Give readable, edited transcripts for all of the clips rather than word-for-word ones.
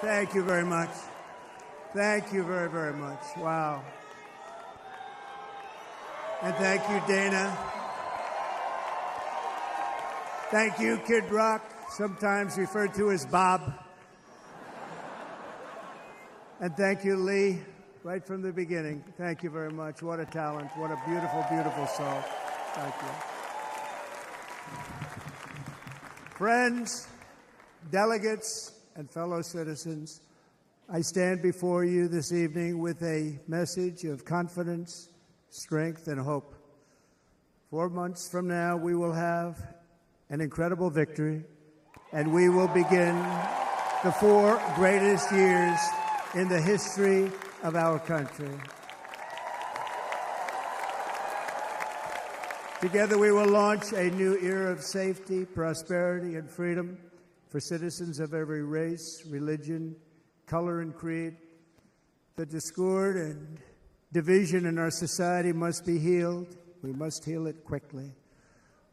Thank you very much. Thank you very, very much. Wow. And thank you, Dana. Thank you, Kid Rock, sometimes referred to as Bob. And thank you, Lee, right from the beginning. Thank you very much. What a talent. What a beautiful, beautiful soul. Thank you. Friends, delegates, and fellow citizens, I stand before you this evening with a message of confidence, strength, and hope. 4 months from now, we will have an incredible victory, and we will begin the 4 greatest years in the history of our country. Together, we will launch a new era of safety, prosperity, and freedom for citizens of every race, religion, color, and creed. The discord and division in our society must be healed. We must heal it quickly.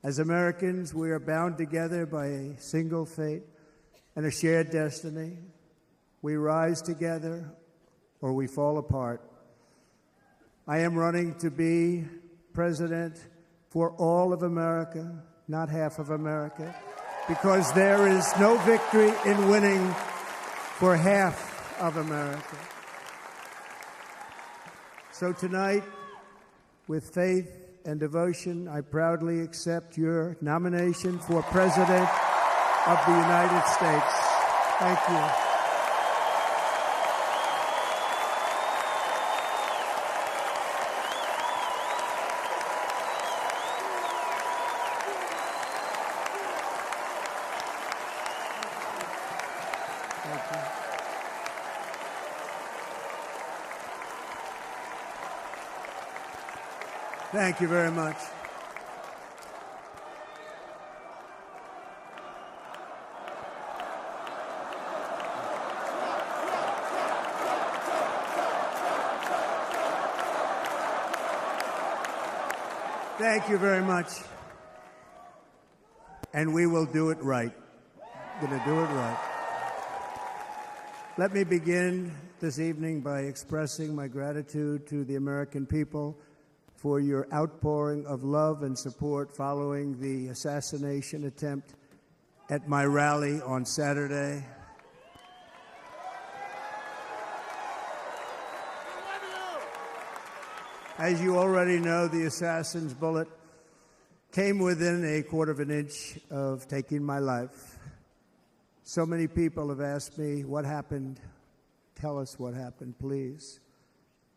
As Americans, we are bound together by a single fate and a shared destiny. We rise together or we fall apart. I am running to be president for all of America, not half of America, because there is no victory in winning for half of America. So tonight, with faith and devotion, I proudly accept your nomination for President of the United States. Thank you. Thank you very much. Thank you very much. And we will do it right. Going to do it right. Let me begin this evening by expressing my gratitude to the American people for your outpouring of love and support following the assassination attempt at my rally on Saturday. As you already know, the assassin's bullet came within a quarter of an inch of taking my life. So many people have asked me, what happened? Tell us what happened, please.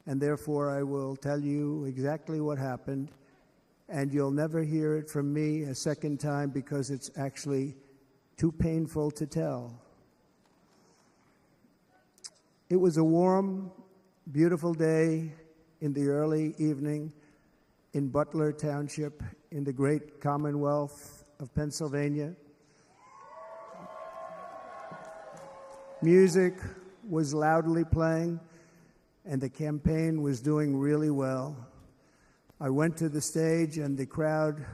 And therefore, I will tell you exactly what happened, and you'll never hear it from me a second time because it's actually too painful to tell. It was a warm, beautiful day in the early evening in Butler Township in the great Commonwealth of Pennsylvania. Music was loudly playing, and the campaign was doing really well. I went to the stage, and the crowd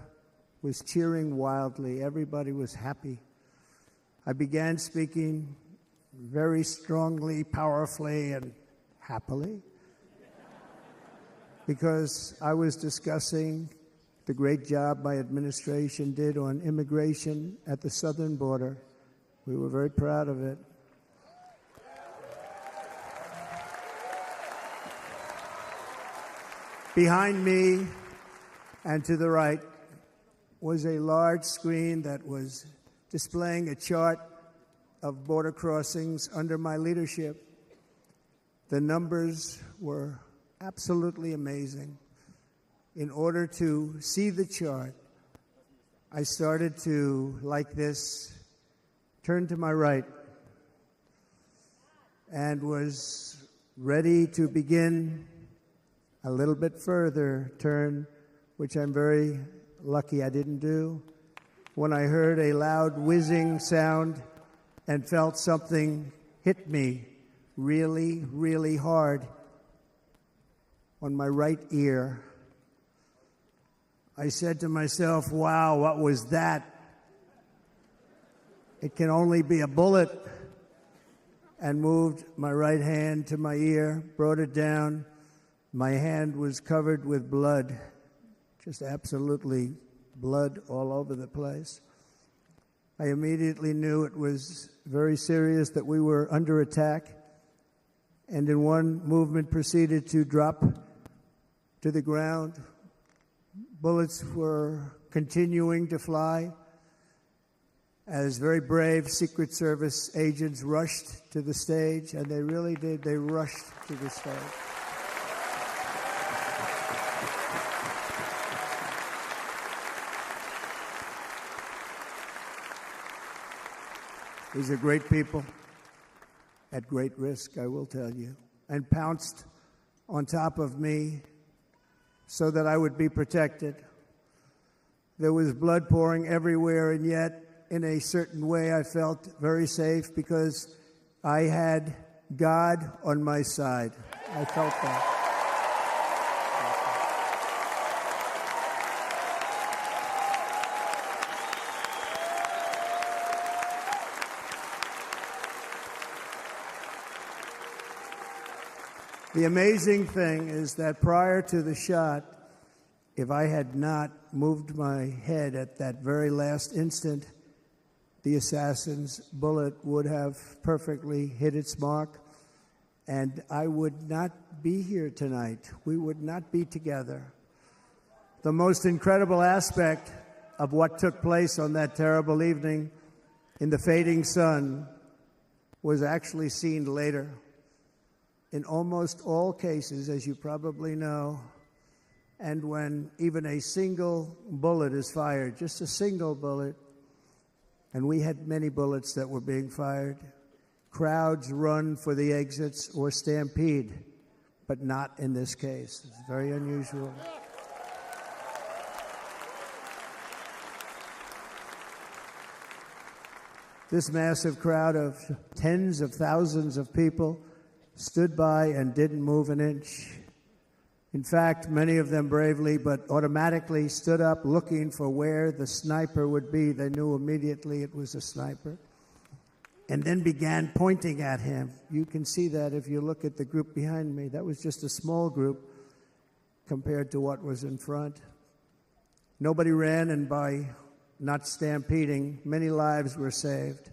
was cheering wildly. Everybody was happy. I began speaking very strongly, powerfully, and happily because I was discussing the great job my administration did on immigration at the southern border. We were very proud of it. Behind me and to the right was a large screen that was displaying a chart of border crossings under my leadership. The numbers were absolutely amazing. In order to see the chart, I started to, like this, turn to my right and was ready to begin a little bit further turn, which I'm very lucky I didn't do, when I heard a loud whizzing sound and felt something hit me really, really hard on my right ear. I said to myself, wow, what was that? It can only be a bullet. and moved my right hand to my ear, brought it down. My hand was covered with blood, just absolutely blood all over the place. I immediately knew it was very serious, that we were under attack, and in one movement proceeded to drop to the ground. Bullets were continuing to fly as very brave Secret Service agents rushed to the stage, and they really did. They rushed to the stage. These are great people, at great risk, I will tell you, and pounced on top of me so that I would be protected. There was blood pouring everywhere, and yet, in a certain way, I felt very safe because I had God on my side. I felt that. The amazing thing is that prior to the shot, if I had not moved my head at that very last instant, the assassin's bullet would have perfectly hit its mark, and I would not be here tonight. We would not be together. The most incredible aspect of what took place on that terrible evening in the fading sun was actually seen later. In almost all cases, as you probably know, and when even a single bullet is fired, just a single bullet, and we had many bullets that were being fired, crowds run for the exits or stampede, but not in this case. It's very unusual. This massive crowd of tens of thousands of people stood by and didn't move an inch. In fact, many of them bravely but automatically stood up looking for where the sniper would be. They knew immediately it was a sniper, and then began pointing at him. You can see that if you look at the group behind me. That was just a small group compared to what was in front. Nobody ran, and by not stampeding, many lives were saved.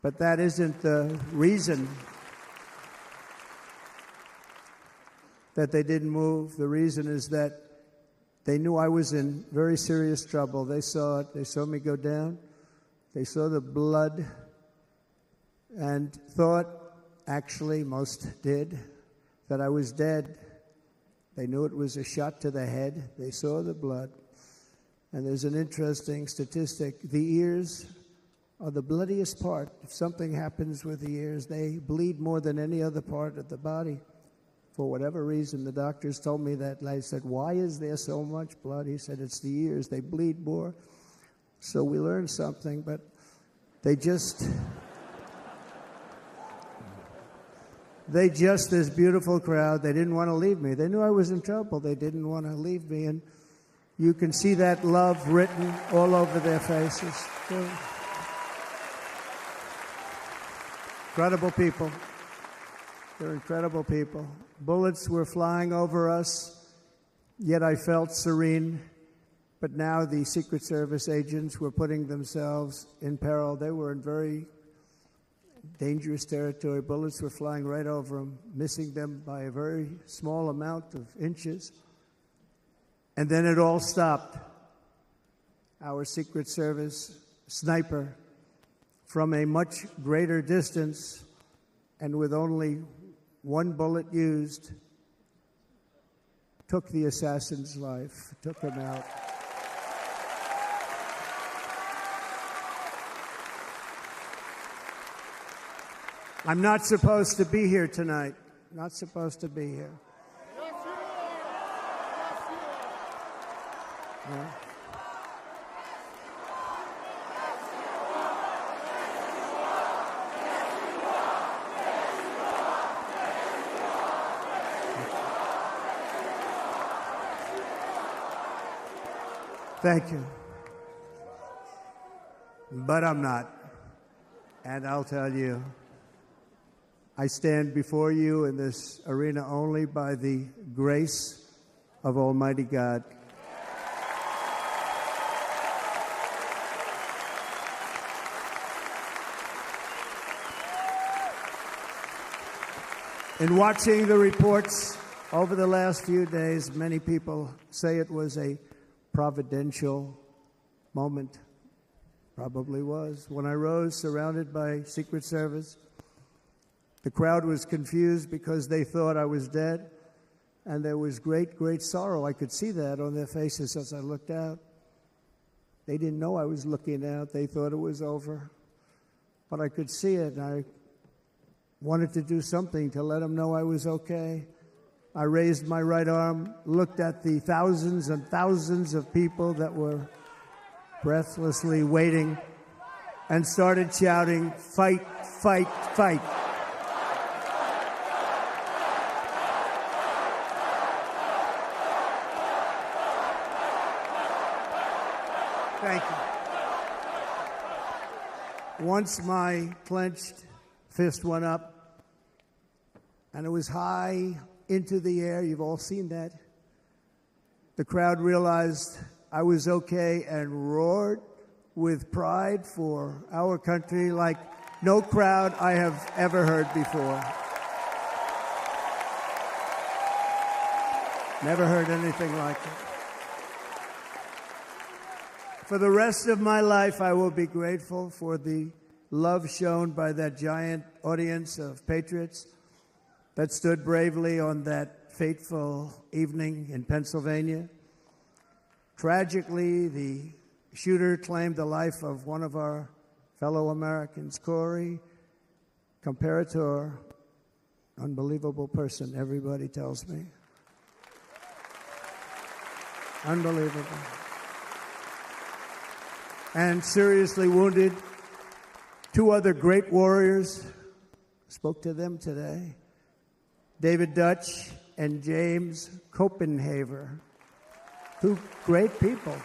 But that isn't the reason that they didn't move. The reason is that they knew I was in very serious trouble. They saw it. They saw me go down. They saw the blood and thought, actually most did, that I was dead. They knew it was a shot to the head. They saw the blood. And there's an interesting statistic. The ears are the bloodiest part. If something happens with the ears, they bleed more than any other part of the body. For whatever reason, the doctors told me that. And I said, why is there so much blood? He said, it's the ears. They bleed more. So we learned something, but they just, this beautiful crowd, they didn't want to leave me. They knew I was in trouble. They didn't want to leave me. And you can see that love written all over their faces. Incredible people. They're incredible people. Bullets were flying over us, yet I felt serene. But now the Secret Service agents were putting themselves in peril. They were in very dangerous territory. Bullets were flying right over them, missing them by a very small amount of inches. And then it all stopped. Our Secret Service sniper, from a much greater distance and with only one bullet used, took the assassin's life, took him out. I'm not supposed to be here tonight. Not supposed to be here. Yes, you are. Yes, you are. Thank you. But I'm not. And I'll tell you, I stand before you in this arena only by the grace of Almighty God. In watching the reports over the last few days, many people say it was a providential moment. Probably was. When I rose, surrounded by Secret Service, the crowd was confused because they thought I was dead, and there was great, great sorrow. I could see that on their faces as I looked out. They didn't know I was looking out. They thought it was over. But I could see it, and I wanted to do something to let them know I was okay. I raised my right arm, looked at the thousands and thousands of people that were breathlessly waiting, and started shouting, "Fight, fight, fight." Thank you. Once my clenched fist went up, and it was high into the air. You've all seen that. The crowd realized I was okay and roared with pride for our country like no crowd I have ever heard before. Never heard anything like it. For the rest of my life, I will be grateful for the love shown by that giant audience of patriots that stood bravely on that fateful evening in Pennsylvania. Tragically, the shooter claimed the life of one of our fellow Americans, Corey Comparator. Unbelievable person, everybody tells me. Unbelievable. And seriously wounded, two other great warriors. Spoke to them today. David Dutch and James Copenhaver. Two great people.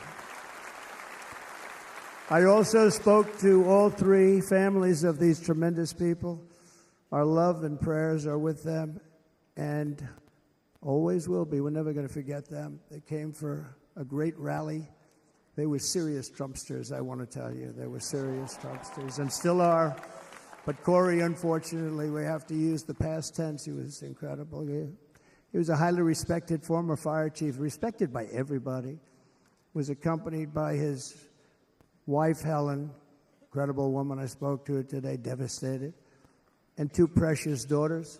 I also spoke to all three families of these tremendous people. Our love and prayers are with them and always will be. We're never going to forget them. They came for a great rally. They were serious Trumpsters, I want to tell you. They were serious Trumpsters and still are. But Corey, unfortunately, we have to use the past tense. He was incredible. He was a highly respected former fire chief, respected by everybody. Was accompanied by his wife, Helen, incredible woman. I spoke to her today, devastated, and two precious daughters.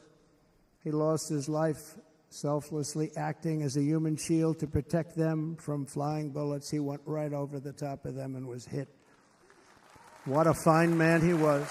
He lost his life selflessly acting as a human shield to protect them from flying bullets. He went right over the top of them and was hit. What a fine man he was.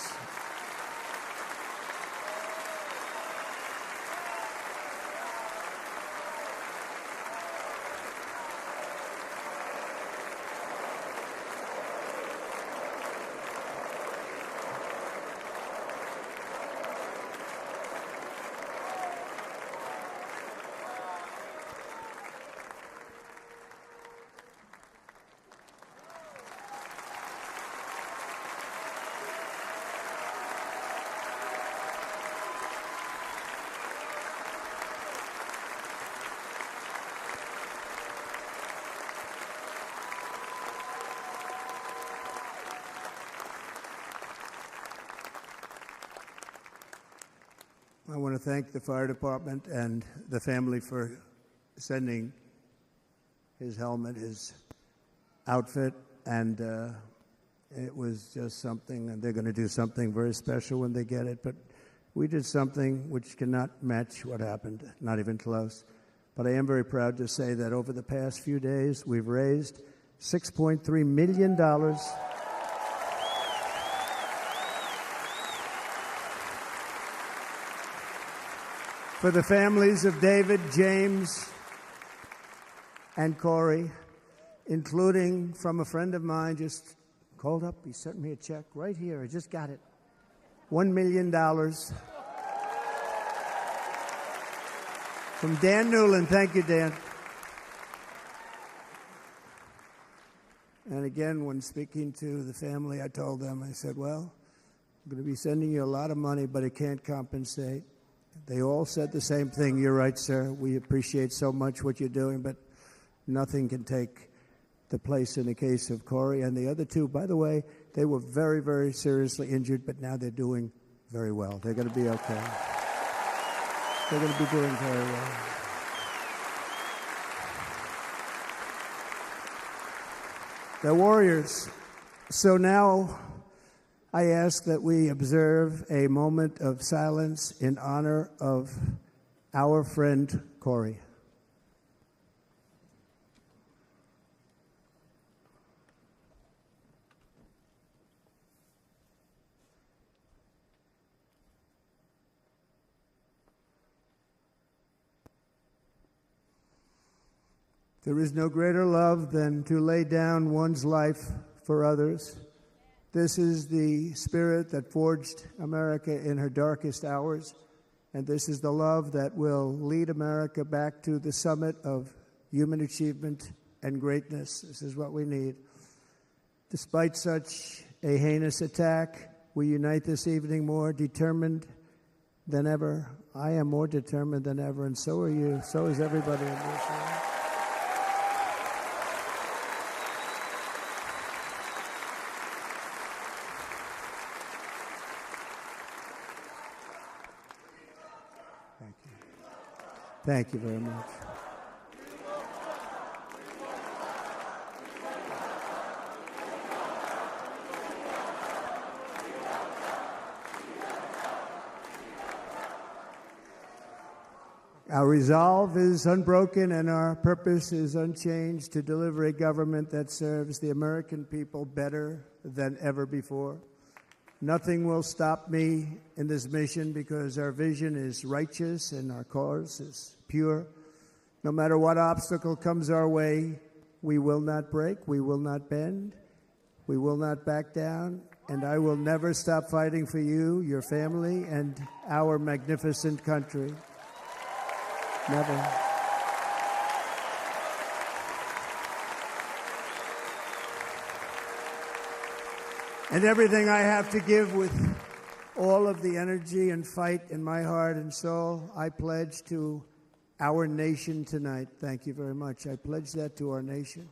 I want to thank the fire department and the family for sending his helmet, his outfit, and it was just something, and they're going to do something very special when they get it. But we did something which cannot match what happened, not even close. But I am very proud to say that over the past few days, we've raised $6.3 million for the families of David, James, and Corey, including from a friend of mine just called up. He sent me a check right here. I just got it. $1 million from Dan Newland. Thank you, Dan. And again, when speaking to the family, I told them, I said, well, I'm going to be sending you a lot of money, but it can't compensate. They all said the same thing. You're right, sir. We appreciate so much what you're doing, but nothing can take the place in the case of Corey. And the other two, by the way, they were very, very seriously injured, but now they're doing very well. They're going to be okay. They're going to be doing very well. They're warriors. So now I ask that we observe a moment of silence in honor of our friend Corey. There is no greater love than to lay down one's life for others. This is the spirit that forged America in her darkest hours, and this is the love that will lead America back to the summit of human achievement and greatness. This is what we need. Despite such a heinous attack, we unite this evening more determined than ever. I am more determined than ever, and so are you. So is everybody in this room. Thank you very much. Our resolve is unbroken and our purpose is unchanged to deliver a government that serves the American people better than ever before. Nothing will stop me in this mission because our vision is righteous and our cause is pure. No matter what obstacle comes our way, we will not break, we will not bend, we will not back down, and I will never stop fighting for you, your family, and our magnificent country. Never. And everything I have to give with all of the energy and fight in my heart and soul, I pledge to our nation tonight. Thank you very much. I pledge that to our nation.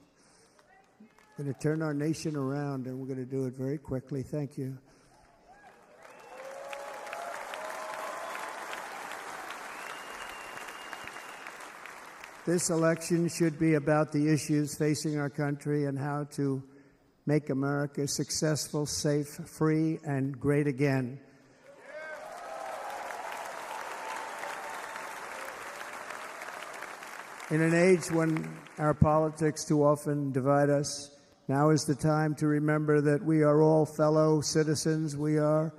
We're going to turn our nation around, and we're going to do it very quickly. Thank you. This election should be about the issues facing our country and how to make America successful, safe, free, and great again. In an age when our politics too often divide us, now is the time to remember that we are all fellow citizens. We are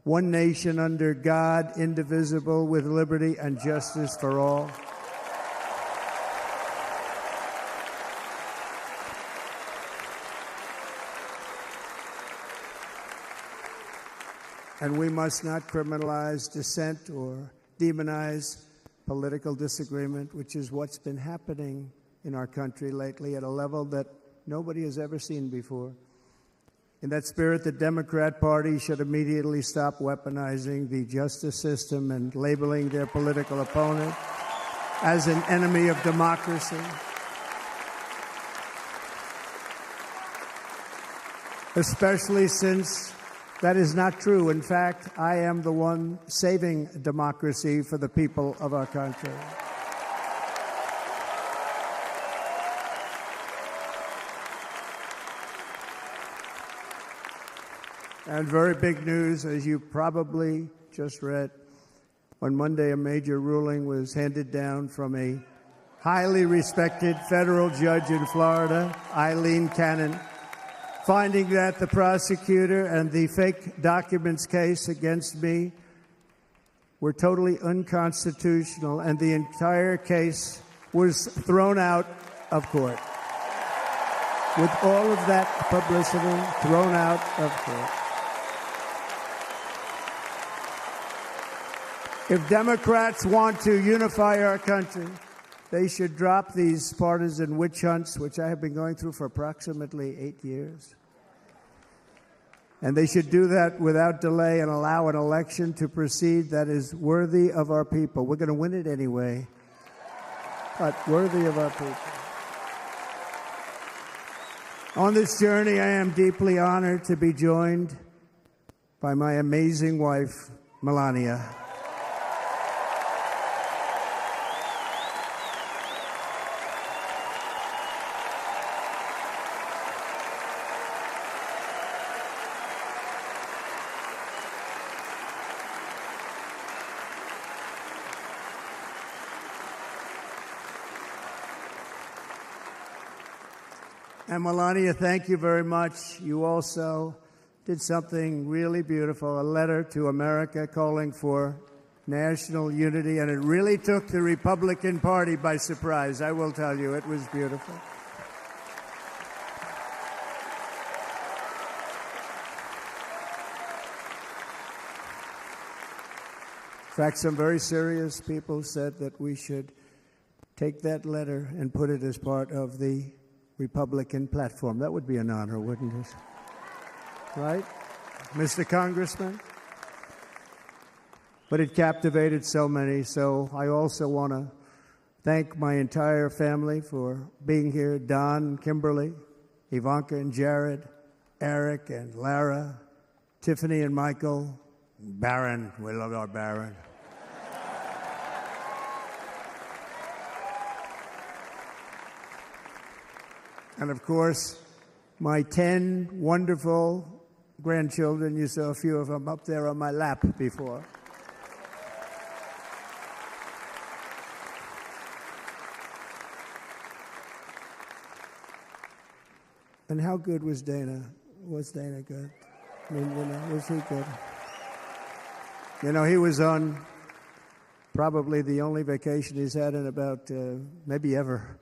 one nation under God, indivisible, with liberty and justice for all. And we must not criminalize dissent or demonize political disagreement, which is what's been happening in our country lately at a level that nobody has ever seen before. In that spirit, the Democrat Party should immediately stop weaponizing the justice system and labeling their political opponent as an enemy of democracy. Especially since that is not true. In fact, I am the one saving democracy for the people of our country. And very big news, as you probably just read, on Monday a major ruling was handed down from a highly respected federal judge in Florida, Eileen Cannon, finding that the prosecutor and the fake documents case against me were totally unconstitutional, and the entire case was thrown out of court. With all of that publicity, thrown out of court. If Democrats want to unify our country, they should drop these partisan witch hunts, which I have been going through for approximately 8 years. And they should do that without delay and allow an election to proceed that is worthy of our people. We're going to win it anyway, but worthy of our people. On this journey, I am deeply honored to be joined by my amazing wife, Melania. And Melania, thank you very much. You also did something really beautiful, a letter to America calling for national unity, and it really took the Republican Party by surprise. I will tell you, it was beautiful. In fact, some very serious people said that we should take that letter and put it as part of the Republican platform. That would be an honor, wouldn't it? Right, Mr. Congressman? But it captivated so many, so I also want to thank my entire family for being here. Don, Kimberly, Ivanka and Jared, Eric and Lara, Tiffany and Michael, Barron. We love our Barron. And of course, my 10 wonderful grandchildren. You saw a few of them up there on my lap before. And how good was Dana? Was Dana good? I mean, was he good? He was on probably the only vacation he's had in about, maybe ever,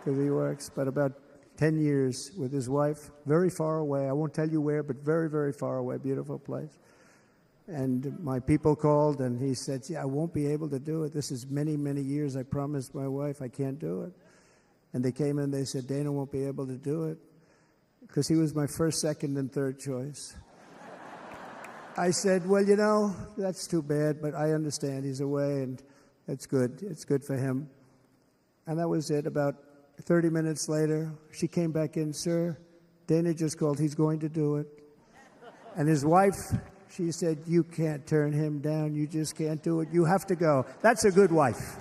because he works, but about 10 years with his wife, very far away. I won't tell you where, but very, very far away, beautiful place. And my people called, and he said, I won't be able to do it. This is many, many years. I promised my wife I can't do it. And they came in, they said, Dana won't be able to do it, because he was my first, second, and third choice. I said, well, that's too bad, but I understand. He's away, and it's good. It's good for him. And that was it. About 30 minutes later, she came back in, sir, Dana just called. He's going to do it. And his wife, she said, you can't turn him down. You just can't do it. You have to go. That's a good wife.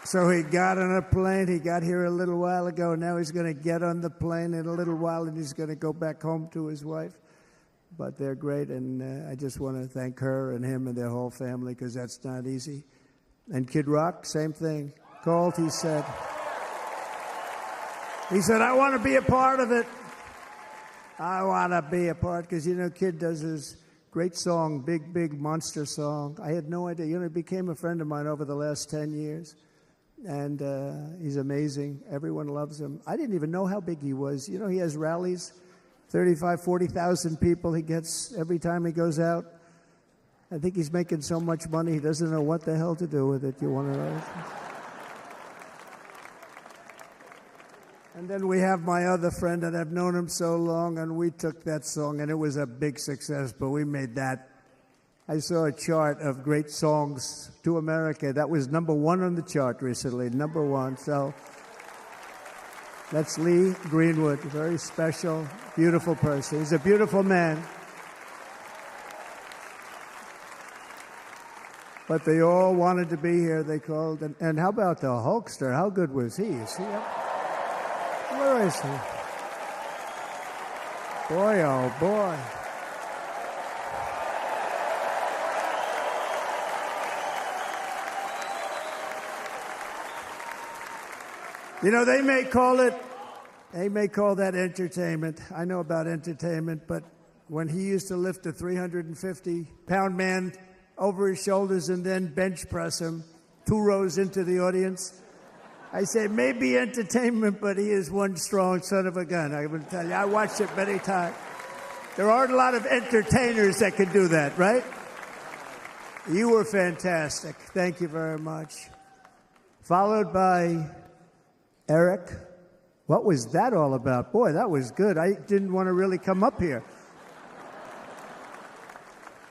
So he got on a plane. He got here a little while ago. Now he's going to get on the plane in a little while, and he's going to go back home to his wife. But they're great, and I just want to thank her and him and their whole family, because that's not easy. And Kid Rock, same thing. Called, he said, I want to be a part of it. I want to be a part, because, Kid does his great song, Big, Big Monster song. I had no idea. He became a friend of mine over the last 10 years. And he's amazing. Everyone loves him. I didn't even know how big he was. He has rallies, 35, 40,000 people he gets every time he goes out. I think he's making so much money, he doesn't know what the hell to do with it. You want to know? And then we have my other friend, and I've known him so long, and we took that song, and it was a big success, but we made that. I saw a chart of great songs to America. That was number 1 on the chart recently, number 1. So that's Lee Greenwood, a very special, beautiful person. He's a beautiful man. But they all wanted to be here. They called. And how about the Hulkster? How good was he? Is he up? Where is he? Boy, oh boy. They may call that entertainment. I know about entertainment, but when he used to lift a 350-pound man over his shoulders and then bench press him 2 rows into the audience, I say, maybe entertainment, but he is one strong son of a gun. I will tell you, I watched it many times. There aren't a lot of entertainers that can do that, right? You were fantastic. Thank you very much. Followed by Eric. What was that all about? Boy, that was good. I didn't want to really come up here.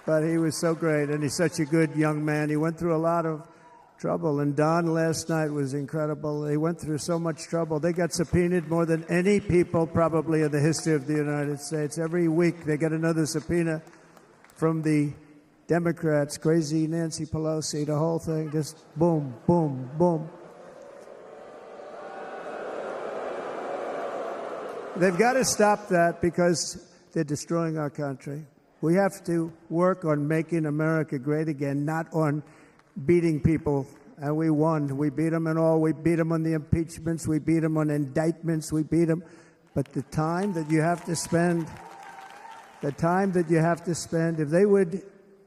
But he was so great, and he's such a good young man. He went through a lot of trouble, and Don last night was incredible. He went through so much trouble. They got subpoenaed more than any people probably in the history of the United States. Every week they get another subpoena from the Democrats, crazy Nancy Pelosi, the whole thing, just boom, boom, boom. They've got to stop that because they're destroying our country. We have to work on making America great again, not on beating people. And we won. We beat them and all. We beat them on the impeachments. We beat them on indictments. We beat them. But the time that you have to spend, if they would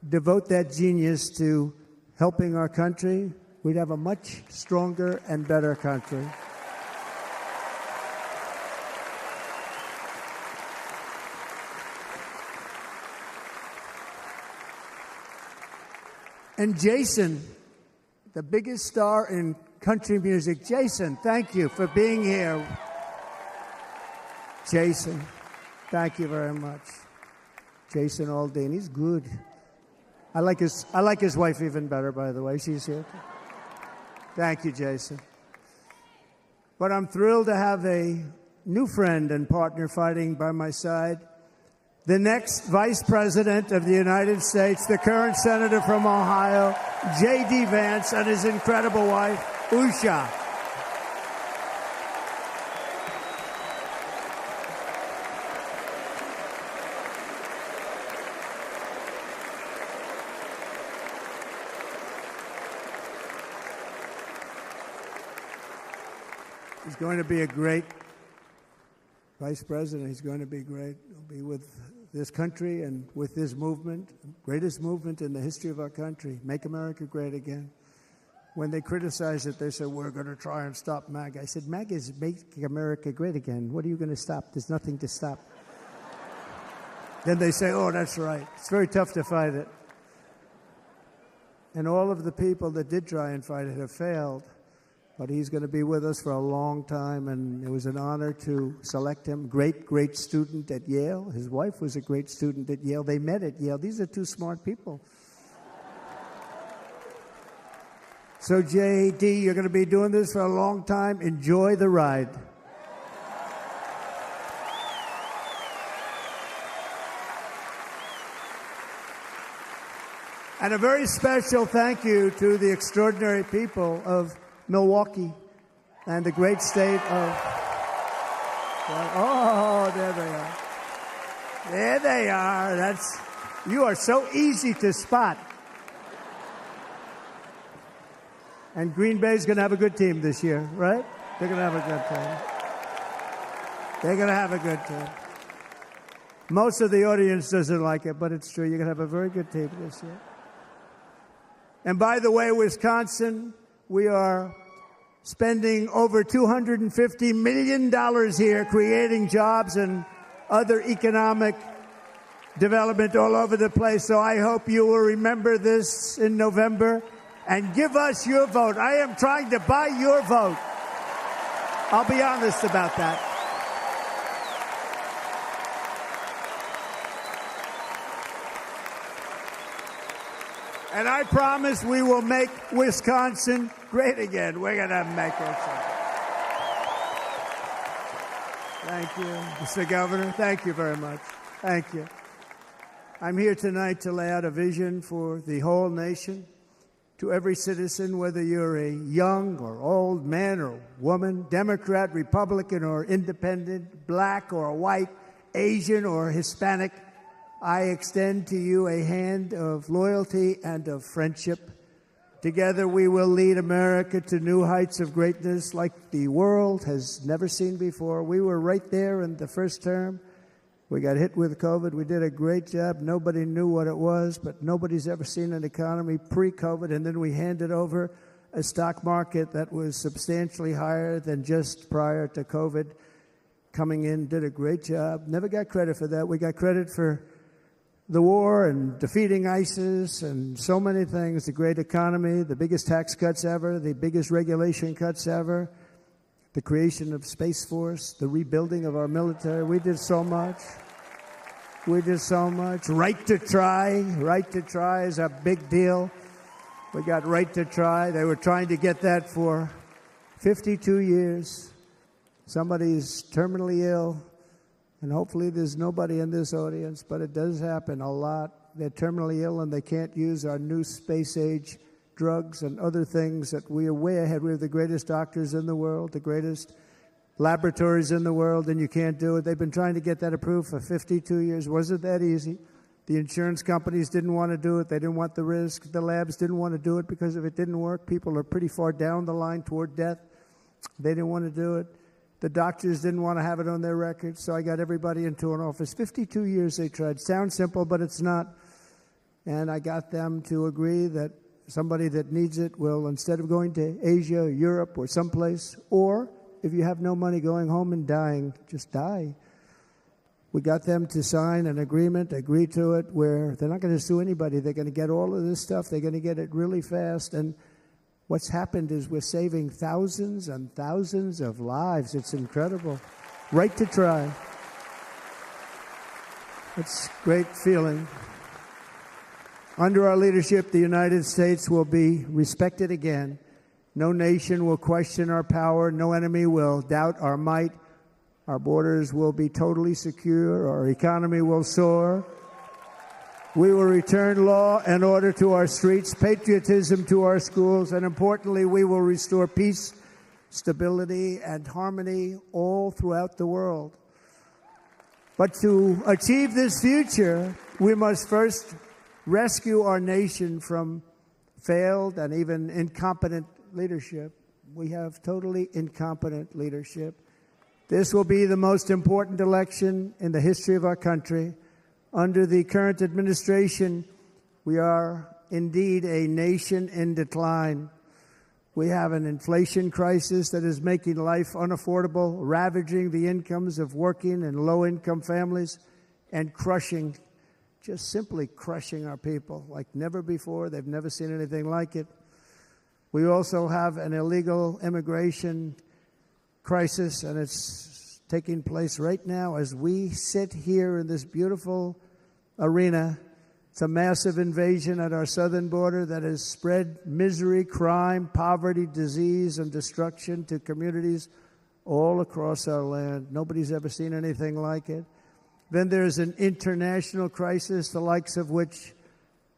devote that genius to helping our country, we'd have a much stronger and better country. And Jason, the biggest star in country music. Jason, thank you for being here. Jason, thank you very much. Jason Aldean, he's good. I like his wife even better, by the way. She's here. Thank you, Jason. But I'm thrilled to have a new friend and partner fighting by my side. The next Vice President of the United States, the current Senator from Ohio, J.D. Vance, and his incredible wife, Usha. He's going to be a great Vice President. He's going to be great. He'll be with this country and with this movement, greatest movement in the history of our country, Make America Great Again. When they criticized it, they said, we're going to try and stop MAGA. I said, MAGA is Make America Great Again. What are you going to stop? There's nothing to stop. Then they say, oh, that's right. It's very tough to fight it. And all of the people that did try and fight it have failed. But he's going to be with us for a long time, and it was an honor to select him. Great, great student at Yale. His wife was a great student at Yale. They met at Yale. These are two smart people. So, J.D., you're going to be doing this for a long time. Enjoy the ride. And a very special thank you to the extraordinary people of Milwaukee and the great state of... Oh, there they are. There they are. You are so easy to spot. And Green Bay's going to have a good team this year, right? They're going to have a good team. They're going to have a good team. Most of the audience doesn't like it, but it's true. You're going to have a very good team this year. And by the way, Wisconsin, we are spending over $250 million here creating jobs and other economic development all over the place. So I hope you will remember this in November and give us your vote. I am trying to buy your vote. I'll be honest about that. And I promise we will make Wisconsin great again. We're going to make it. Thank you, Mr. Governor. Thank you very much. Thank you. I'm here tonight to lay out a vision for the whole nation. To every citizen, whether you're a young or old man or woman, Democrat, Republican, or independent, black or white, Asian or Hispanic, I extend to you a hand of loyalty and of friendship. Together we will lead America to new heights of greatness like the world has never seen before. We were right there in the first term. We got hit with COVID. We did a great job. Nobody knew what it was, but nobody's ever seen an economy pre-COVID. And then we handed over a stock market that was substantially higher than just prior to COVID. Coming in, did a great job. Never got credit for that. We got credit for the war and defeating ISIS and so many things, the great economy, the biggest tax cuts ever, the biggest regulation cuts ever, the creation of Space Force, the rebuilding of our military. We did so much. We did so much. Right to try. Right to try is a big deal. We got right to try. They were trying to get that for 52 years. Somebody's terminally ill, and hopefully there's nobody in this audience, but it does happen a lot. They're terminally ill and they can't use our new space-age drugs and other things that we are way ahead. We have the greatest doctors in the world, the greatest laboratories in the world, and you can't do it. They've been trying to get that approved for 52 years. Wasn't that easy? The insurance companies didn't want to do it. They didn't want the risk. The labs didn't want to do it because if it didn't work, people are pretty far down the line toward death. They didn't want to do it. The doctors didn't want to have it on their records, so I got everybody into an office. 52 years they tried. Sounds simple, but it's not. And I got them to agree that somebody that needs it will, instead of going to Asia or Europe or someplace, or if you have no money, going home and dying, just die. We got them to sign an agreement, agree to it, where they're not going to sue anybody. They're going to get all of this stuff. They're going to get it really fast. And what's happened is we're saving thousands and thousands of lives. It's incredible. Right to try. It's a great feeling. Under our leadership, the United States will be respected again. No nation will question our power. No enemy will doubt our might. Our borders will be totally secure. Our economy will soar. We will return law and order to our streets, patriotism to our schools, and importantly, we will restore peace, stability, and harmony all throughout the world. But to achieve this future, we must first rescue our nation from failed and even incompetent leadership. We have totally incompetent leadership. This will be the most important election in the history of our country. Under the current administration, we are indeed a nation in decline. We have an inflation crisis that is making life unaffordable, ravaging the incomes of working and low-income families, and crushing, just simply crushing our people like never before. They've never seen anything like it. We also have an illegal immigration crisis, and it's taking place right now as we sit here in this beautiful arena. It's a massive invasion at our southern border that has spread misery, crime, poverty, disease, and destruction to communities all across our land. Nobody's ever seen anything like it. Then there's an international crisis, the likes of which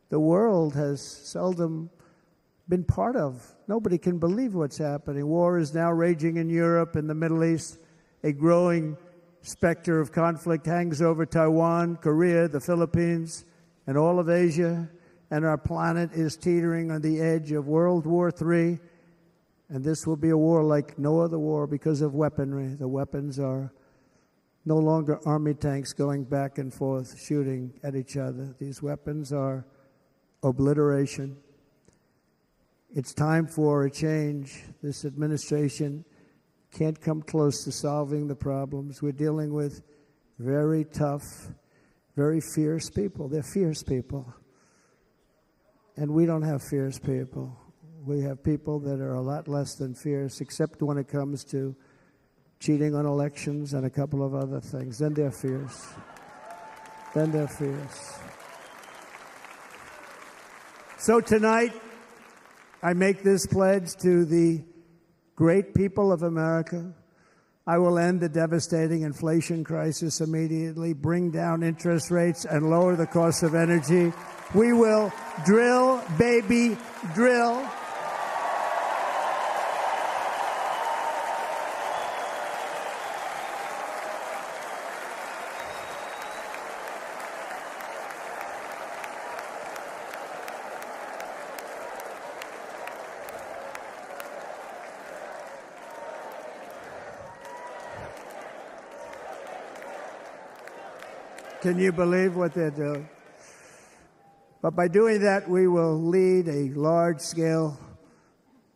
the world has seldom been part of. Nobody can believe what's happening. War is now raging in Europe and the Middle East. A growing specter of conflict hangs over Taiwan, Korea, the Philippines, and all of Asia. And our planet is teetering on the edge of World War III. And this will be a war like no other war because of weaponry. The weapons are no longer army tanks going back and forth shooting at each other. These weapons are obliteration. It's time for a change. This administration can't come close to solving the problems. We're dealing with very tough, very fierce people. They're fierce people. And we don't have fierce people. We have people that are a lot less than fierce, except when it comes to cheating on elections and a couple of other things. Then they're fierce. Then they're fierce. So tonight, I make this pledge to the great people of America. I will end the devastating inflation crisis immediately, bring down interest rates, and lower the cost of energy. We will drill, baby, drill. Can you believe what they're doing? But by doing that, we will lead a large-scale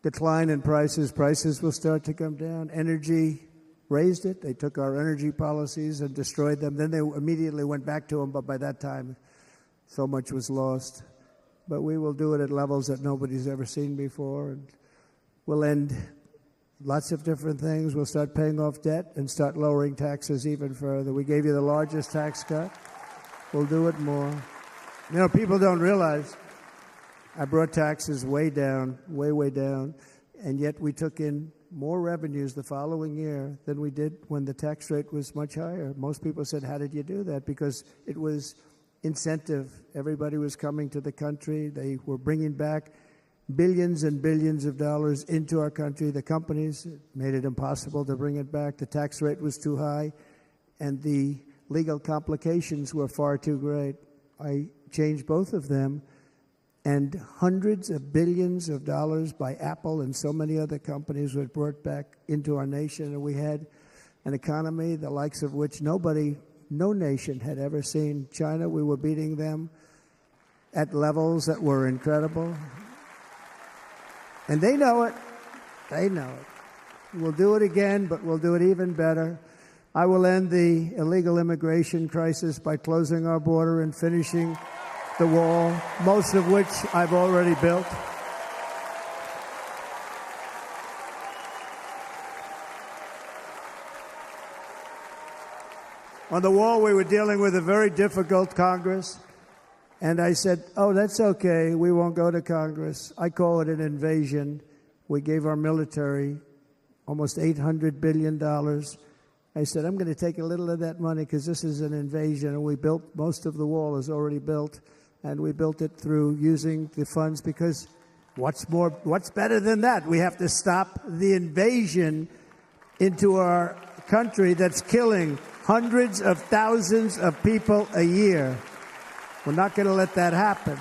decline in prices. Prices will start to come down. Energy raised it. They took our energy policies and destroyed them. Then they immediately went back to them, but by that time, So much was lost. But we will do it at levels that nobody's ever seen before. And we'll end lots of different things. We'll start paying off debt and start lowering taxes even further. We gave you the largest tax cut. We'll do it more. You know, people don't realize I brought taxes way down, way down, and yet we took in more revenues the following year than we did when the tax rate was much higher. Most people said, how did you do that? Because it was incentive. Everybody was coming to the country. They were bringing back billions and billions of dollars into our country. The companies made it impossible to bring it back. The tax rate was too high, and the legal complications were far too great. I changed both of them, and hundreds of billions of dollars by Apple and so many other companies were brought back into our nation, and we had an economy the likes of which no nation had ever seen. China, we were beating them at levels that were incredible. And they know it. They know it. We'll do it again, but we'll do it even better. I will end the illegal immigration crisis by closing our border and finishing the wall, most of which I've already built. On the wall, we were dealing with a very difficult Congress, and I said, oh, that's okay, we won't go to Congress. I call it an invasion. We gave our military almost $800 billion. I said, I'm going to take a little of that money because this is an invasion, and we built, most of the wall is already built, and we built it through using the funds because what's better than that? We have to stop the invasion into our country that's killing hundreds of thousands of people a year. We're not going to let that happen.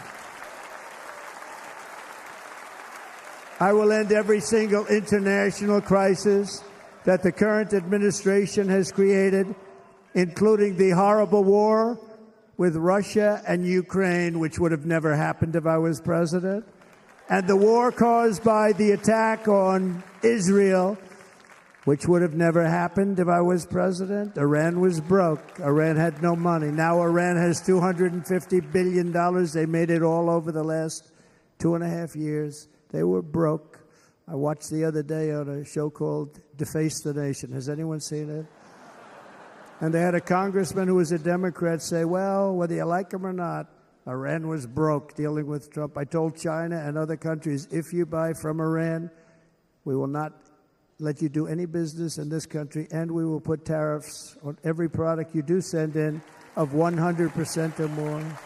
I will end every single international crisis that the current administration has created, including the horrible war with Russia and Ukraine, which would have never happened if I was president, and the war caused by the attack on Israel, which would have never happened if I was president. Iran was broke. Iran had no money. Now Iran has $250 billion. They made it all over the last 2.5 years. They were broke. I watched the other day on a show called Deface the Nation. Has anyone seen it? And they had a congressman who was a Democrat say, well, whether you like him or not, Iran was broke dealing with Trump. I told China and other countries, if you buy from Iran, we will not let you do any business in this country, and we will put tariffs on every product you do send in of 100% or more.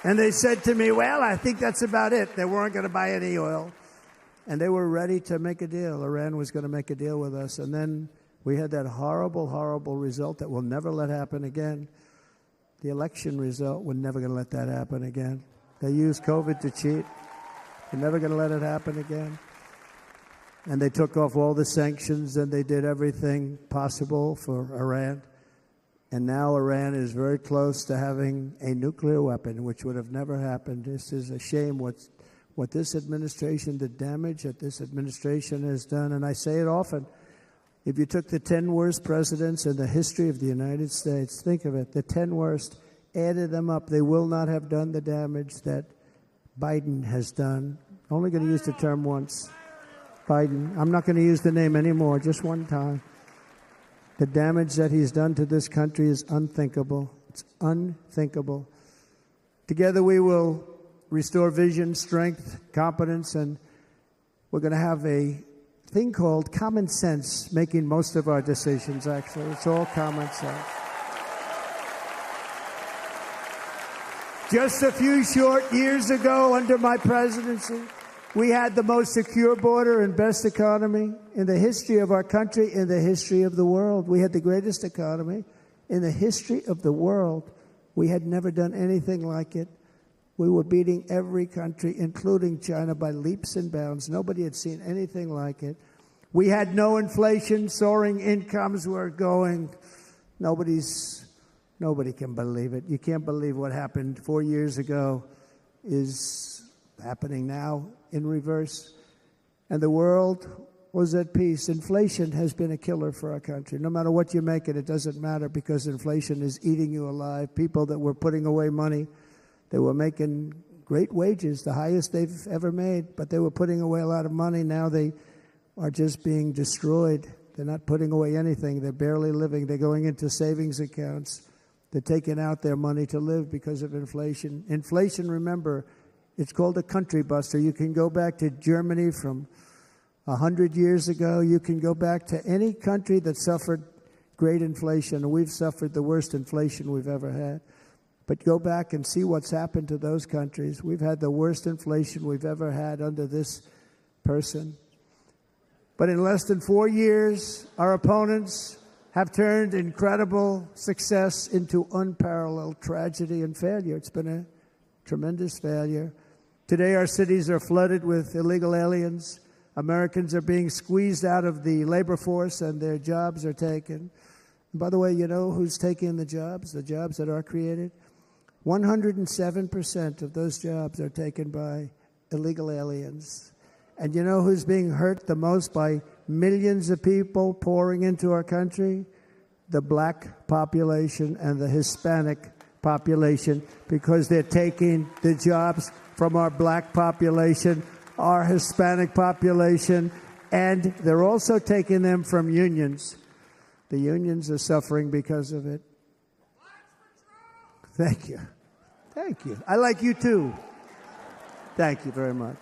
And they said to me, well, I think that's about it. They weren't going to buy any oil. And they were ready to make a deal. Iran was going to make a deal with us. And then we had that horrible, horrible result that we'll never let happen again. The election result, we're never going to let that happen again. They used COVID to cheat. We're never going to let it happen again. And they took off all the sanctions, and they did everything possible for Iran. And now Iran is very close to having a nuclear weapon, which would have never happened. This is a shame what this administration, the damage that this administration has done. And I say it often. If you took the 10 worst presidents in the history of the United States, think of it, the 10 worst, added them up, they will not have done the damage that Biden has done. I'm only going to use the term once. Biden. I'm not going to use the name anymore, just one time. The damage that he's done to this country is unthinkable. It's unthinkable. Together we will restore vision, strength, competence, and we're going to have a thing called common sense making most of our decisions, actually. It's all common sense. Just a few short years ago, under my presidency, we had the most secure border and best economy in the history of our country, in the history of the world. We had the greatest economy in the history of the world. We had never done anything like it. We were beating every country, including China, by leaps and bounds. Nobody had seen anything like it. We had no inflation. Soaring incomes were going. Nobody can believe it. You can't believe what happened 4 years ago is happening now in reverse. And the world was at peace. Inflation has been a killer for our country. No matter what you make it doesn't matter because inflation is eating you alive. People that were putting away money, they were making great wages, the highest they've ever made, but they were putting away a lot of money. Now they are just being destroyed. They're not putting away anything. They're barely living. They're going into savings accounts. They're taking out their money to live because of inflation. Inflation, remember, it's called a country buster. You can go back to Germany from 100 years ago. You can go back to any country that suffered great inflation. And we've suffered the worst inflation we've ever had. But go back and see what's happened to those countries. We've had the worst inflation we've ever had under this person. But in less than 4 years, our opponents have turned incredible success into unparalleled tragedy and failure. It's been a tremendous failure. Today, our cities are flooded with illegal aliens. Americans are being squeezed out of the labor force and their jobs are taken. And by the way, you know who's taking the jobs that are created? 107% of those jobs are taken by illegal aliens. And you know who's being hurt the most by millions of people pouring into our country? The black population and the Hispanic population, because they're taking the jobs from our black population, our Hispanic population, and they're also taking them from unions. The unions are suffering because of it. Thank you. Thank you. I like you too. Thank you very much.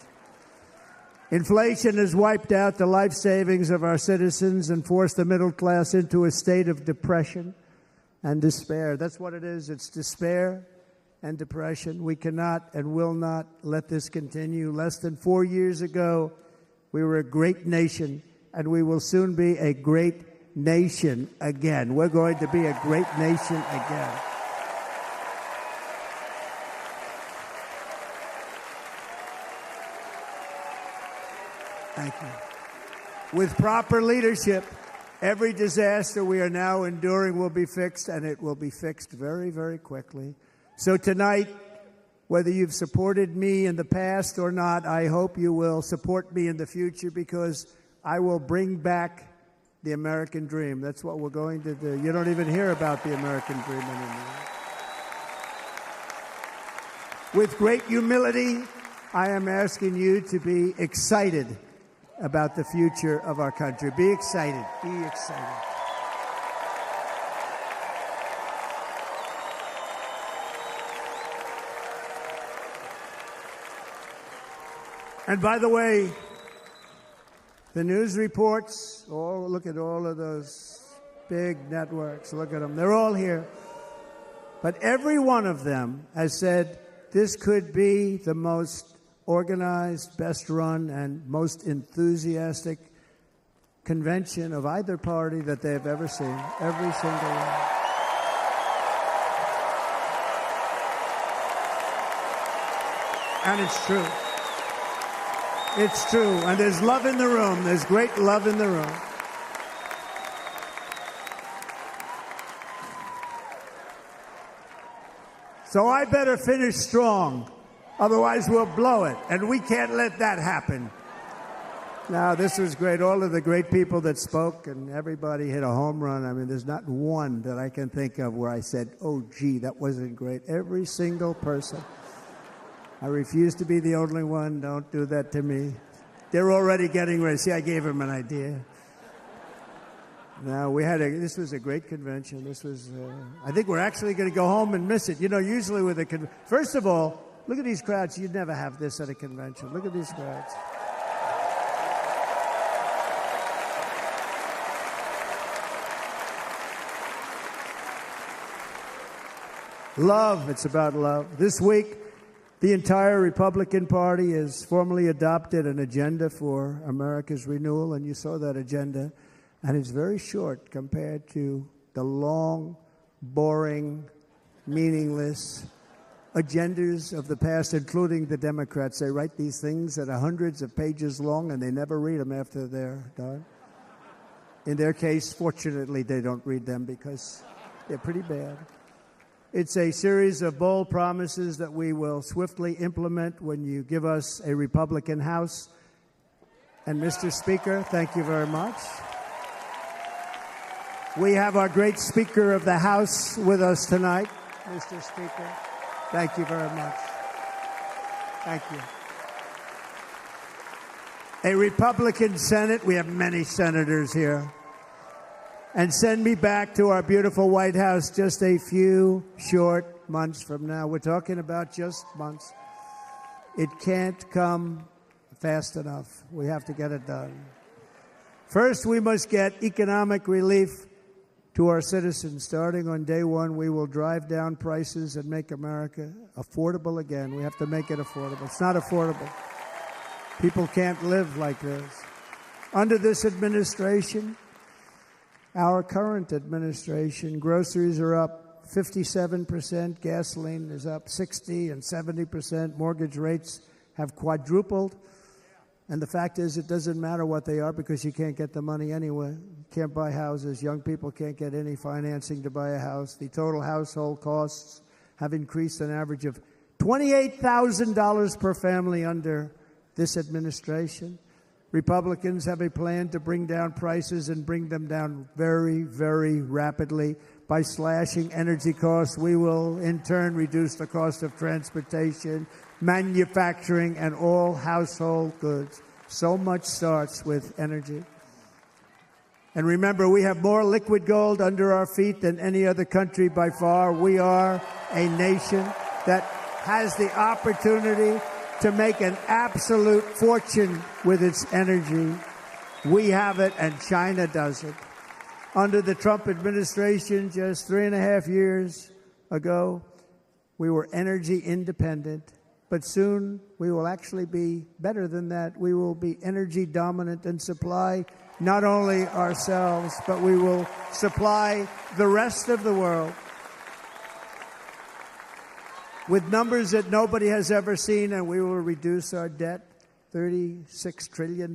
Inflation has wiped out the life savings of our citizens and forced the middle class into a state of depression and despair. That's what it is. It's despair and depression. We cannot and will not let this continue. Less than 4 years ago, we were a great nation, and we will soon be a great nation again. We're going to be a great nation again. Thank you. With proper leadership, every disaster we are now enduring will be fixed, and it will be fixed very, very quickly. So tonight, whether you've supported me in the past or not, I hope you will support me in the future, because I will bring back the American dream. That's what we're going to do. You don't even hear about the American dream anymore. With great humility, I am asking you to be excited about the future of our country. Be excited. Be excited. And by the way, the news reports, look at all of those big networks. Look at them. They're all here. But every one of them has said this could be the most organized, best run, and most enthusiastic convention of either party that they've ever seen. Every single one. And it's true. It's true. And there's love in the room. There's great love in the room. So I better finish strong. Otherwise, we'll blow it, and we can't let that happen. Now, this was great. All of the great people that spoke, and everybody hit a home run. I mean, there's not one that I can think of where I said, oh, gee, that wasn't great. Every single person. I refuse to be the only one. Don't do that to me. They're already getting ready. See, I gave them an idea. Now, this was a great convention. This was, I think we're actually going to go home and miss it. You know, usually with a first of all, look at these crowds. You'd never have this at a convention. Look at these crowds. Love. It's about love. This week, the entire Republican Party has formally adopted an agenda for America's renewal, and you saw that agenda. And it's very short compared to the long, boring, meaningless agendas of the past, including the Democrats. They write these things that are hundreds of pages long, and they never read them after they're done. In their case, fortunately, they don't read them because they're pretty bad. It's a series of bold promises that we will swiftly implement when you give us a Republican House And Mr. Speaker, thank you very much. We have our great Speaker of the House with us tonight. Mr. Speaker, thank you very much. Thank you. A Republican Senate, we have many senators here, and send me back to our beautiful White House just a few short months from now. We're talking about just months. It can't come fast enough. We have to get it done. First, we must get economic relief to our citizens. Starting on day one, we will drive down prices and make America affordable again. We have to make it affordable. It's not affordable. People can't live like this. Under this administration, our current administration, groceries are up 57%, gasoline is up 60 and 70%, mortgage rates have quadrupled. And the fact is, it doesn't matter what they are because you can't get the money anyway. You can't buy houses. Young people can't get any financing to buy a house. The total household costs have increased an average of $28,000 per family under this administration. Republicans have a plan to bring down prices and bring them down very, very rapidly. By slashing energy costs, we will in turn reduce the cost of transportation, manufacturing, and all household goods. So much starts with energy. And remember, we have more liquid gold under our feet than any other country by far. We are a nation that has the opportunity to make an absolute fortune with its energy. We have it, and China doesn't. Under the Trump administration, just 3.5 years ago, we were energy independent. But soon we will actually be better than that. We will be energy dominant and supply not only ourselves, but we will supply the rest of the world with numbers that nobody has ever seen, and we will reduce our debt, $36 trillion.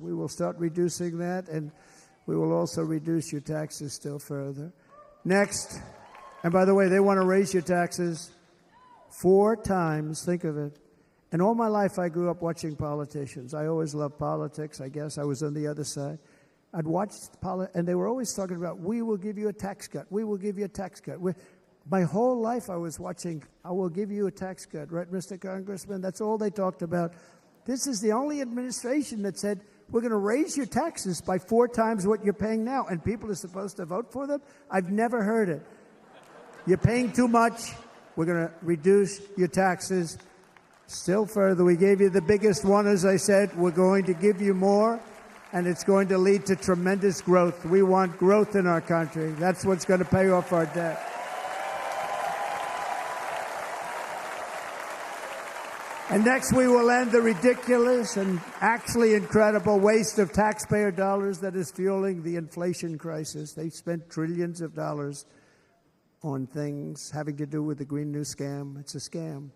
We will start reducing that, and we will also reduce your taxes still further. Next, and by the way, they want to raise your taxes 4 times, think of it. And all my life I grew up watching politicians. I always loved politics, I guess. I was on the other side. I'd watch and they were always talking about, we will give you a tax cut. We will give you a tax cut. My whole life I was watching, I will give you a tax cut, right, Mr. Congressman? That's all they talked about. This is the only administration that said, we're going to raise your taxes by 4 times what you're paying now, and people are supposed to vote for them? I've never heard it. You're paying too much. We're going to reduce your taxes still further. We gave you the biggest one, as I said. We're going to give you more, and it's going to lead to tremendous growth. We want growth in our country. That's what's going to pay off our debt. And next, we will end the ridiculous and actually incredible waste of taxpayer dollars that is fueling the inflation crisis. They've spent trillions of dollars on things having to do with the Green New Scam. It's a scam.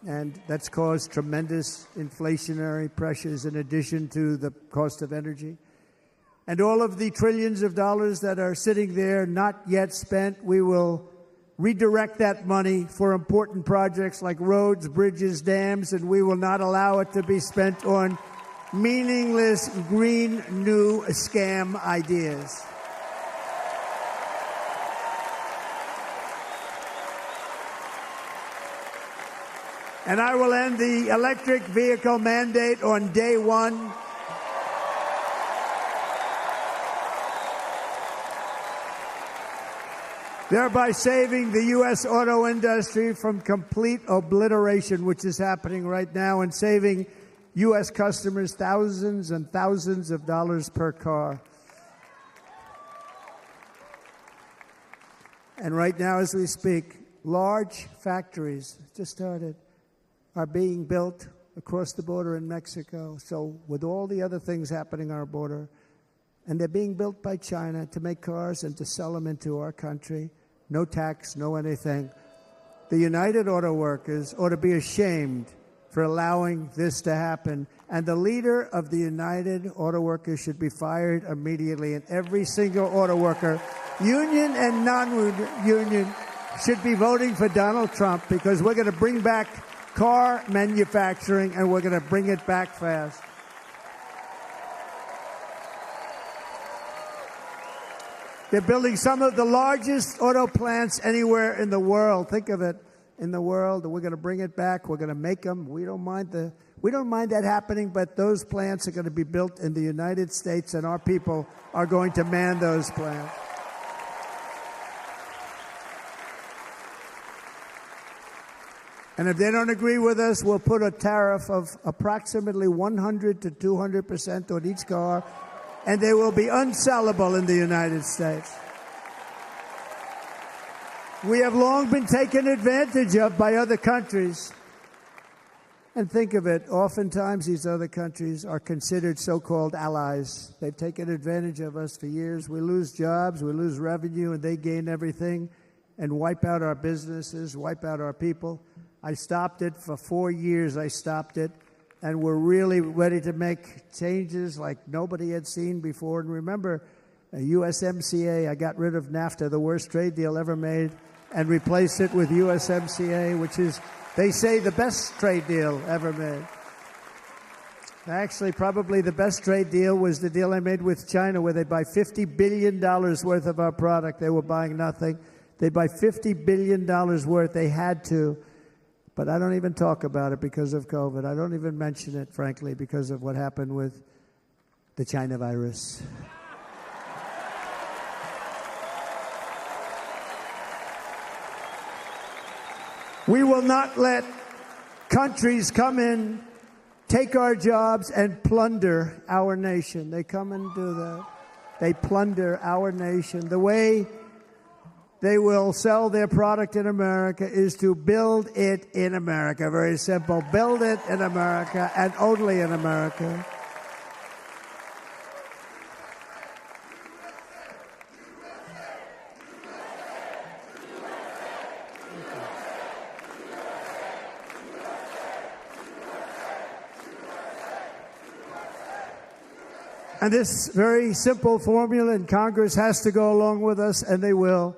And that's caused tremendous inflationary pressures in addition to the cost of energy. And all of the trillions of dollars that are sitting there not yet spent, we will redirect that money for important projects like roads, bridges, dams, and we will not allow it to be spent on meaningless Green New Scam ideas. And I will end the electric vehicle mandate on day one. Thereby saving the U.S. auto industry from complete obliteration, which is happening right now, and saving U.S. customers thousands and thousands of dollars per car. And right now, as we speak, large factories just started are being built across the border in Mexico. So with all the other things happening on our border, and they're being built by China to make cars and to sell them into our country, no tax, no anything. The United Auto Workers ought to be ashamed for allowing this to happen. And the leader of the United Auto Workers should be fired immediately. And every single auto worker, union and non-union, should be voting for Donald Trump, because we're going to bring back car manufacturing, and we're going to bring it back fast. They're building some of the largest auto plants anywhere in the world. Think of it, in the world. We're going to bring it back. We're going to make them. We don't mind that happening, but those plants are going to be built in the United States, and our people are going to man those plants. And if they don't agree with us, we'll put a tariff of approximately 100 to 200% on each car, and they will be unsellable in the United States. We have long been taken advantage of by other countries. And think of it, oftentimes these other countries are considered so-called allies. They've taken advantage of us for years. We lose jobs, we lose revenue, and they gain everything and wipe out our businesses, wipe out our people. I stopped it for 4 years. I stopped it, and we're really ready to make changes like nobody had seen before. And remember, USMCA, I got rid of NAFTA, the worst trade deal ever made, and replaced it with USMCA, which is, they say, the best trade deal ever made. Actually, probably the best trade deal was the deal I made with China, where they buy $50 billion worth of our product. They were buying nothing. They buy $50 billion worth. They had to. But I don't even talk about it because of COVID. I don't even mention it, frankly, because of what happened with the China virus. We will not let countries come in, take our jobs, and plunder our nation. They come and do that. They plunder our nation. The way they will sell their product in America is to build it in America. Very simple. Build it in America and only in America. And this very simple formula, and Congress has to go along with us, and they will.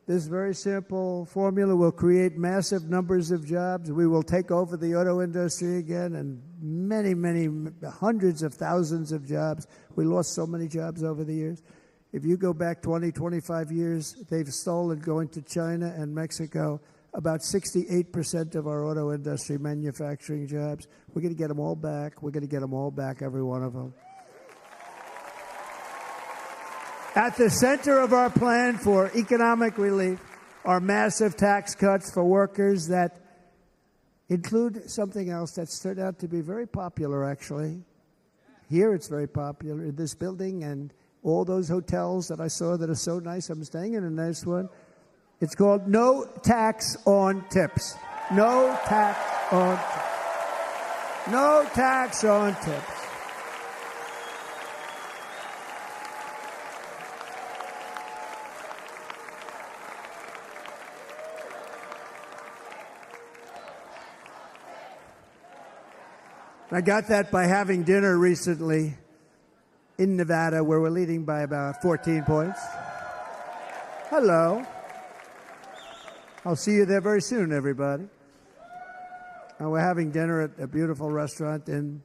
This very simple formula will create massive numbers of jobs. We will take over the auto industry again, and many, many, hundreds of thousands of jobs. We lost so many jobs over the years. If you go back 20, 25 years, they've stolen, going to China and Mexico, about 68% of our auto industry manufacturing jobs. We're going to get them all back. We're going to get them all back, every one of them. At the center of our plan for economic relief are massive tax cuts for workers that include something else that's turned out to be very popular, actually. Here it's very popular in this building and all those hotels that I saw that are so nice. I'm staying in a nice one. It's called no tax on tips. No tax on tips. No tax on tips. I got that by having dinner recently in Nevada, where we're leading by about 14 points. Hello. I'll see you there very soon, everybody. And we're having dinner at a beautiful restaurant in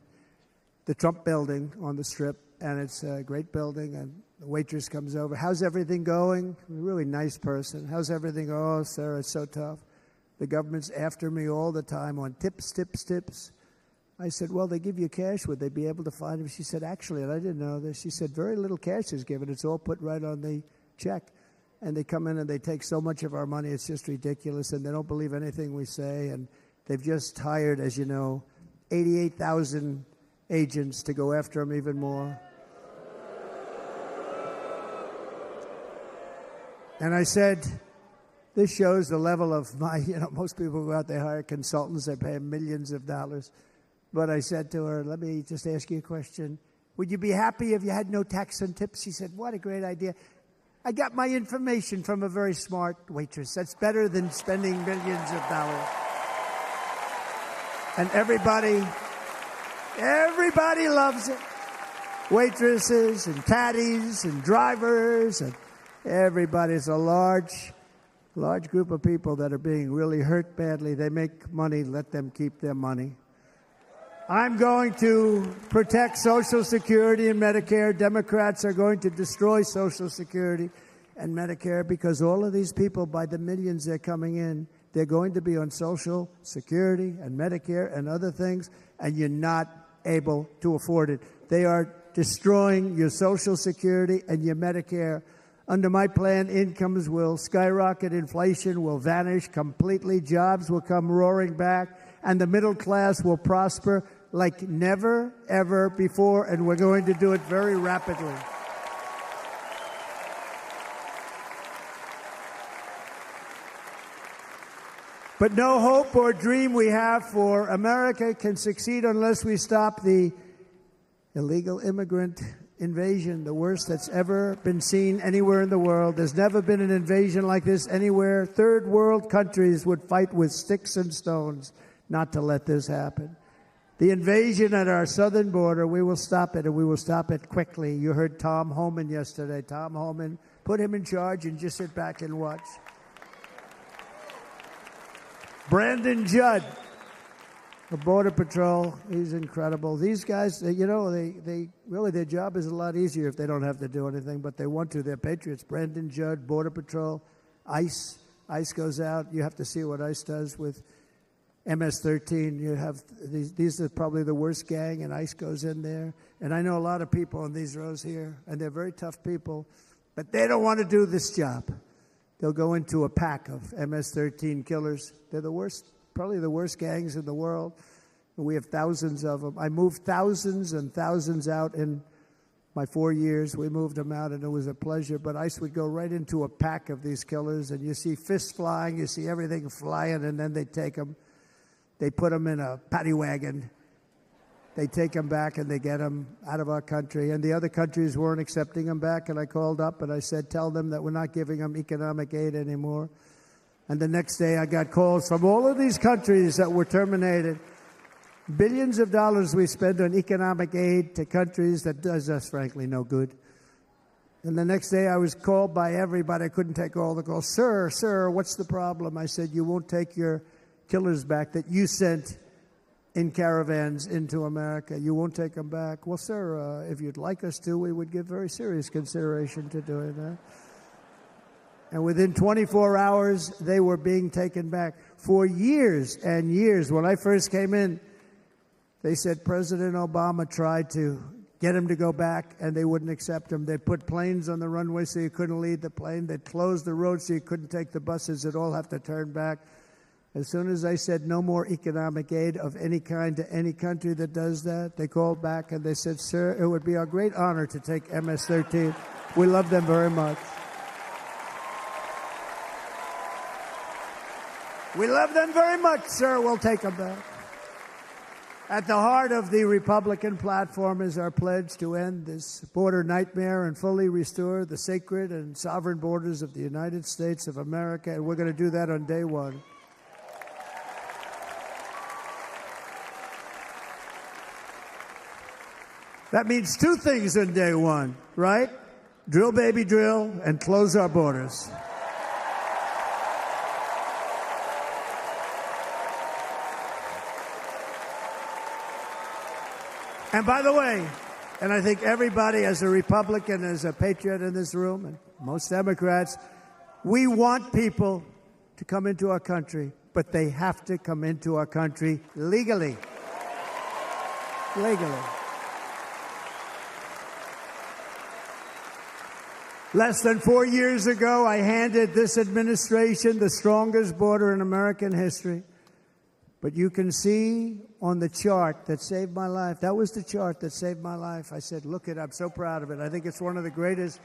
the Trump building on the Strip, and it's a great building, and the waitress comes over. How's everything going? A really nice person. How's everything? Oh, sir, it's so tough. The government's after me all the time on tips, tips, tips. I said, well, they give you cash. Would they be able to find him? She said, actually, and I didn't know this, she said, very little cash is given. It's all put right on the check. And they come in and they take so much of our money, it's just ridiculous, and they don't believe anything we say. And they've just hired, as you know, 88,000 agents to go after them even more. And I said, this shows the level of my, most people go out, they hire consultants, they pay them millions of dollars. But I said to her, let me just ask you a question. Would you be happy if you had no tax on tips? She said, what a great idea. I got my information from a very smart waitress. That's better than spending millions of dollars. And everybody loves it. Waitresses and caddies and drivers and everybody. It's a large group of people that are being really hurt badly. They make money. Let them keep their money. I'm going to protect Social Security and Medicare. Democrats are going to destroy Social Security. and Medicare, because all of these people, by the millions they're coming in, they're going to be on Social Security and Medicare and other things, and you're not able to afford it. They are destroying your Social Security and your Medicare. Under my plan, incomes will skyrocket, inflation will vanish completely, jobs will come roaring back, and the middle class will prosper like never, ever before, and we're going to do it very rapidly. But no hope or dream we have for America can succeed unless we stop the illegal immigrant invasion, the worst that's ever been seen anywhere in the world. There's never been an invasion like this anywhere. Third world countries would fight with sticks and stones not to let this happen. The invasion at our southern border, we will stop it, and we will stop it quickly. You heard Tom Homan yesterday. Tom Homan, put him in charge and just sit back and watch. Brandon Judd, the Border Patrol, he's incredible. These guys, they really, their job is a lot easier if they don't have to do anything, but they want to. They're patriots. Brandon Judd, Border Patrol, ICE. ICE goes out. You have to see what ICE does with MS-13. You have these are probably the worst gang, and ICE goes in there. And I know a lot of people in these rows here, and they're very tough people, but they don't want to do this job. They'll go into a pack of MS-13 killers. They're the worst, probably the worst gangs in the world. And we have thousands of them. I moved thousands and thousands out in my 4 years. We moved them out, and it was a pleasure. But ICE would go right into a pack of these killers, and you see fists flying, you see everything flying, and then they take them. They put them in a paddy wagon. They take them back, and they get them out of our country. And the other countries weren't accepting them back, and I called up, and I said, tell them that we're not giving them economic aid anymore. And the next day, I got calls from all of these countries that were terminated. Billions of dollars we spend on economic aid to countries that does us, frankly, no good. And the next day, I was called by everybody. I couldn't take all the calls. Sir, what's the problem? I said, you won't take your killers back that you sent in caravans into America. You won't take them back. Well, sir, if you'd like us to, we would give very serious consideration to doing that. And within 24 hours, they were being taken back. For years and years, when I first came in, they said President Obama tried to get him to go back, and they wouldn't accept him. They put planes on the runway so you couldn't leave the plane. They closed the road so you couldn't take the buses. They'd all have to turn back. As soon as I said no more economic aid of any kind to any country that does that, they called back and they said, sir, it would be our great honor to take MS-13. We love them very much. We love them very much, sir. We'll take them back. At the heart of the Republican platform is our pledge to end this border nightmare and fully restore the sacred and sovereign borders of the United States of America, and we're going to do that on day one. That means two things on day one, right? Drill, baby, drill, and close our borders. And by the way, and I think everybody as a Republican, as a patriot in this room, and most Democrats, we want people to come into our country, but they have to come into our country legally. Legally. Less than 4 years ago, I handed this administration the strongest border in American history. But you can see on the chart that saved my life, that was the chart that saved my life. I said, look it, I'm so proud of it. I think it's one of the greatest.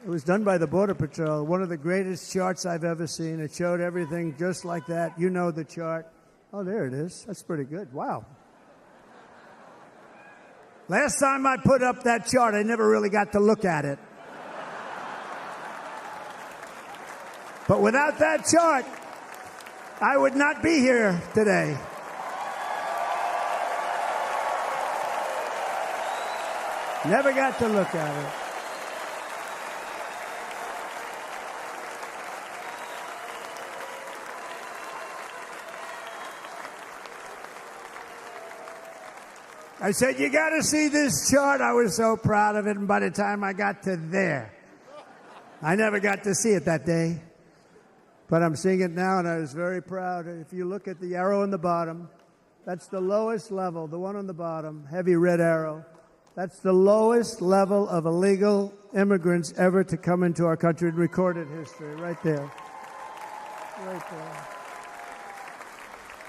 It was done by the Border Patrol, one of the greatest charts I've ever seen. It showed everything just like that. You know the chart. Oh, there it is. That's pretty good. Wow. Last time I put up that chart, I never really got to look at it. But without that chart, I would not be here today. Never got to look at it. I said, you got to see this chart. I was so proud of it, and by the time I got to there, I never got to see it that day, but I'm seeing it now, and I was very proud. If you look at the arrow in the bottom, that's the lowest level, the one on the bottom, heavy red arrow. That's the lowest level of illegal immigrants ever to come into our country in recorded history, right there. Right there.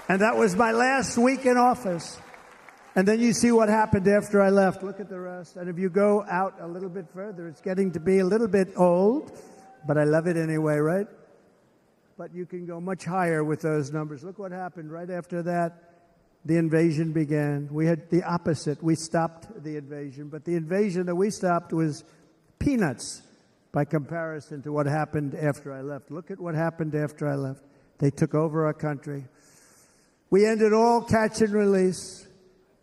And that was my last week in office. And then you see what happened after I left. Look at the rest. And if you go out a little bit further, it's getting to be a little bit old, but I love it anyway, right? But you can go much higher with those numbers. Look what happened right after that. The invasion began. We had the opposite. We stopped the invasion. But the invasion that we stopped was peanuts by comparison to what happened after I left. Look at what happened after I left. They took over our country. We ended all catch and release.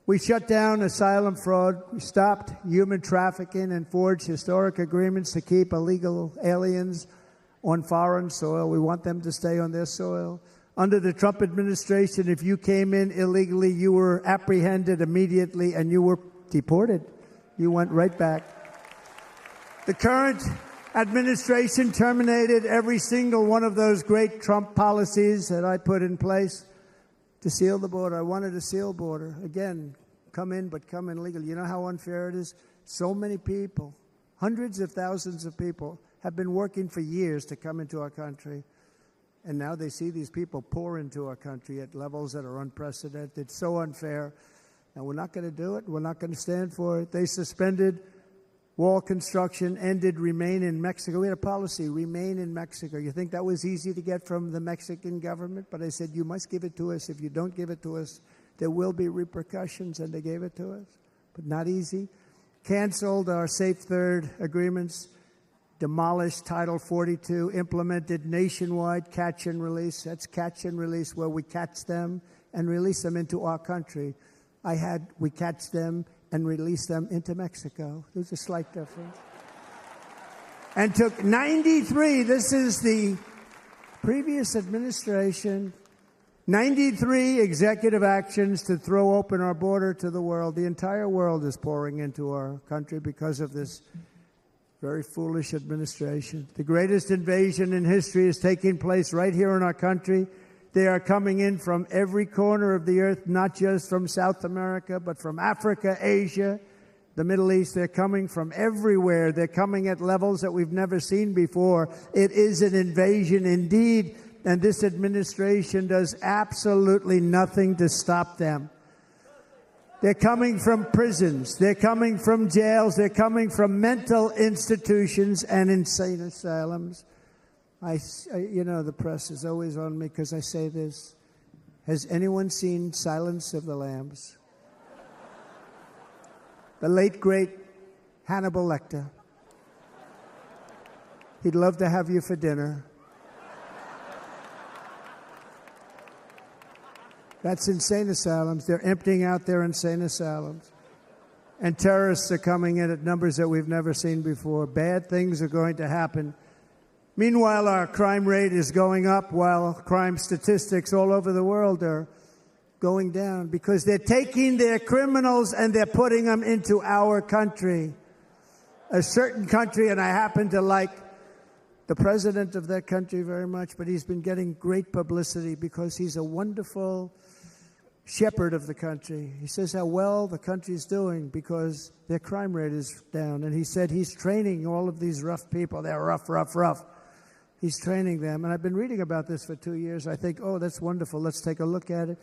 We shut down asylum fraud. We stopped human trafficking and forged historic agreements to keep illegal aliens on foreign soil. We want them to stay on their soil. Under the Trump administration, if you came in illegally, you were apprehended immediately and you were deported. You went right back. The current administration terminated every single one of those great Trump policies that I put in place to seal the border. I wanted a sealed border. Again, come in, but come in legally. You know how unfair it is? So many people, hundreds of thousands of people, have been working for years to come into our country. And now they see these people pour into our country at levels that are unprecedented. So unfair. And we're not going to do it. We're not going to stand for it. They suspended wall construction, ended remain in Mexico. We had a policy, remain in Mexico. You think that was easy to get from the Mexican government? But I said, you must give it to us. If you don't give it to us, there will be repercussions. And they gave it to us. But not easy. Canceled our Safe Third agreements. Demolished Title 42, implemented nationwide catch and release. That's catch and release, where we catch them and release them into our country. We catch them and release them into Mexico. There's a slight difference. And took 93, this is the previous administration, 93 executive actions to throw open our border to the world. The entire world is pouring into our country because of this very foolish administration. The greatest invasion in history is taking place right here in our country. They are coming in from every corner of the earth, not just from South America, but from Africa, Asia, the Middle East. They're coming from everywhere. They're coming at levels that we've never seen before. It is an invasion indeed, and this administration does absolutely nothing to stop them. They're coming from prisons. They're coming from jails. They're coming from mental institutions and insane asylums. The press is always on me because I say this. Has anyone seen Silence of the Lambs? The late, great Hannibal Lecter. He'd love to have you for dinner. That's insane asylums. They're emptying out their insane asylums. And terrorists are coming in at numbers that we've never seen before. Bad things are going to happen. Meanwhile, our crime rate is going up, while crime statistics all over the world are going down, because they're taking their criminals and they're putting them into our country. A certain country, and I happen to like the president of that country very much, but he's been getting great publicity because he's a wonderful shepherd of the country. He says how well the country's doing because their crime rate is down. And he said he's training all of these rough people. They're rough. He's training them. And I've been reading about this for 2 years. I think, oh, that's wonderful. Let's take a look at it.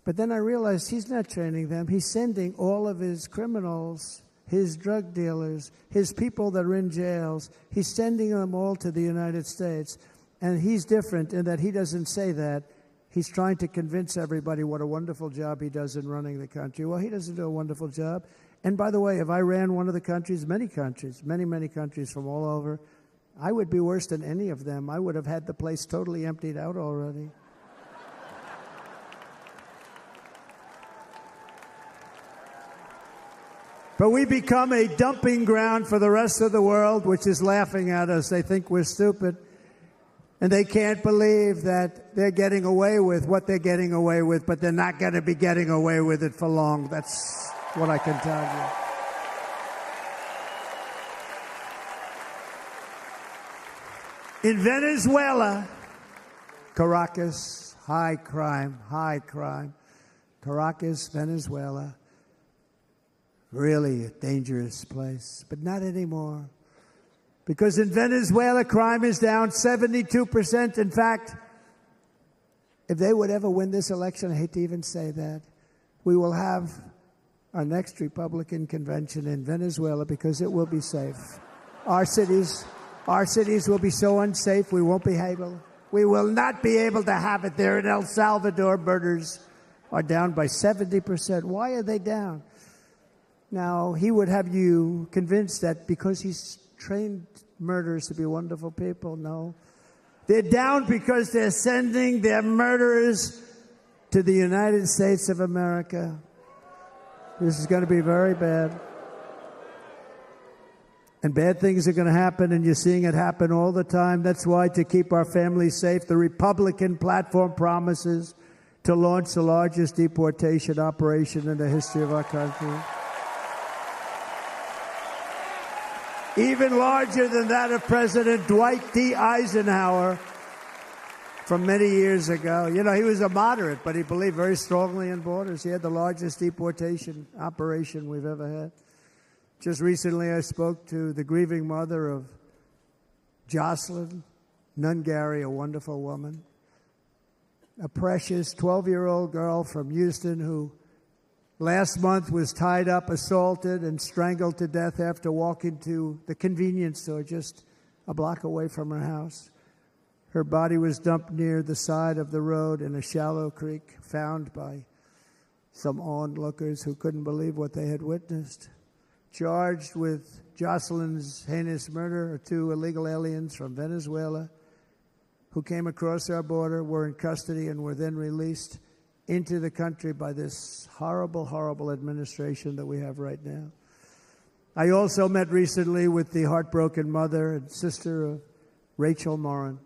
But then I realized he's not training them. He's sending all of his criminals, his drug dealers, his people that are in jails, he's sending them all to the United States. And he's different in that he doesn't say that. He's trying to convince everybody what a wonderful job he does in running the country. Well, he doesn't do a wonderful job. And by the way, if I ran one of the countries, many countries from all over, I would be worse than any of them. I would have had the place totally emptied out already. But we become a dumping ground for the rest of the world, which is laughing at us. They think we're stupid. And they can't believe that they're getting away with what they're getting away with, but they're not going to be getting away with it for long. That's what I can tell you. In Venezuela, Caracas, high crime. Caracas, Venezuela, really a dangerous place, but not anymore. Because in Venezuela, crime is down 72%. In fact, if they would ever win this election, I hate to even say that, we will have our next Republican convention in Venezuela because it will be safe. Our cities will be so unsafe we won't be able. We will not be able to have it there. In El Salvador, murders are down by 70%. Why are they down? Now, he would have you convinced that because he's trained murderers to be wonderful people. No. They're down because they're sending their murderers to the United States of America. This is going to be very bad. And bad things are going to happen, and you're seeing it happen all the time. That's why, to keep our families safe, the Republican platform promises to launch the largest deportation operation in the history of our country. Even larger than that of President Dwight D. Eisenhower from many years ago. You know, he was a moderate, but he believed very strongly in borders. He had the largest deportation operation we've ever had. Just recently, I spoke to the grieving mother of Jocelyn Nungary, a wonderful woman, a precious 12-year-old girl from Houston who last month was tied up, assaulted, and strangled to death after walking to the convenience store just a block away from her house. Her body was dumped near the side of the road in a shallow creek, found by some onlookers who couldn't believe what they had witnessed. Charged with Jocelyn's heinous murder are 2 illegal aliens from Venezuela who came across our border, were in custody, and were then released into the country by this horrible, horrible administration that we have right now. I also met recently with the heartbroken mother and sister of Rachel Morin.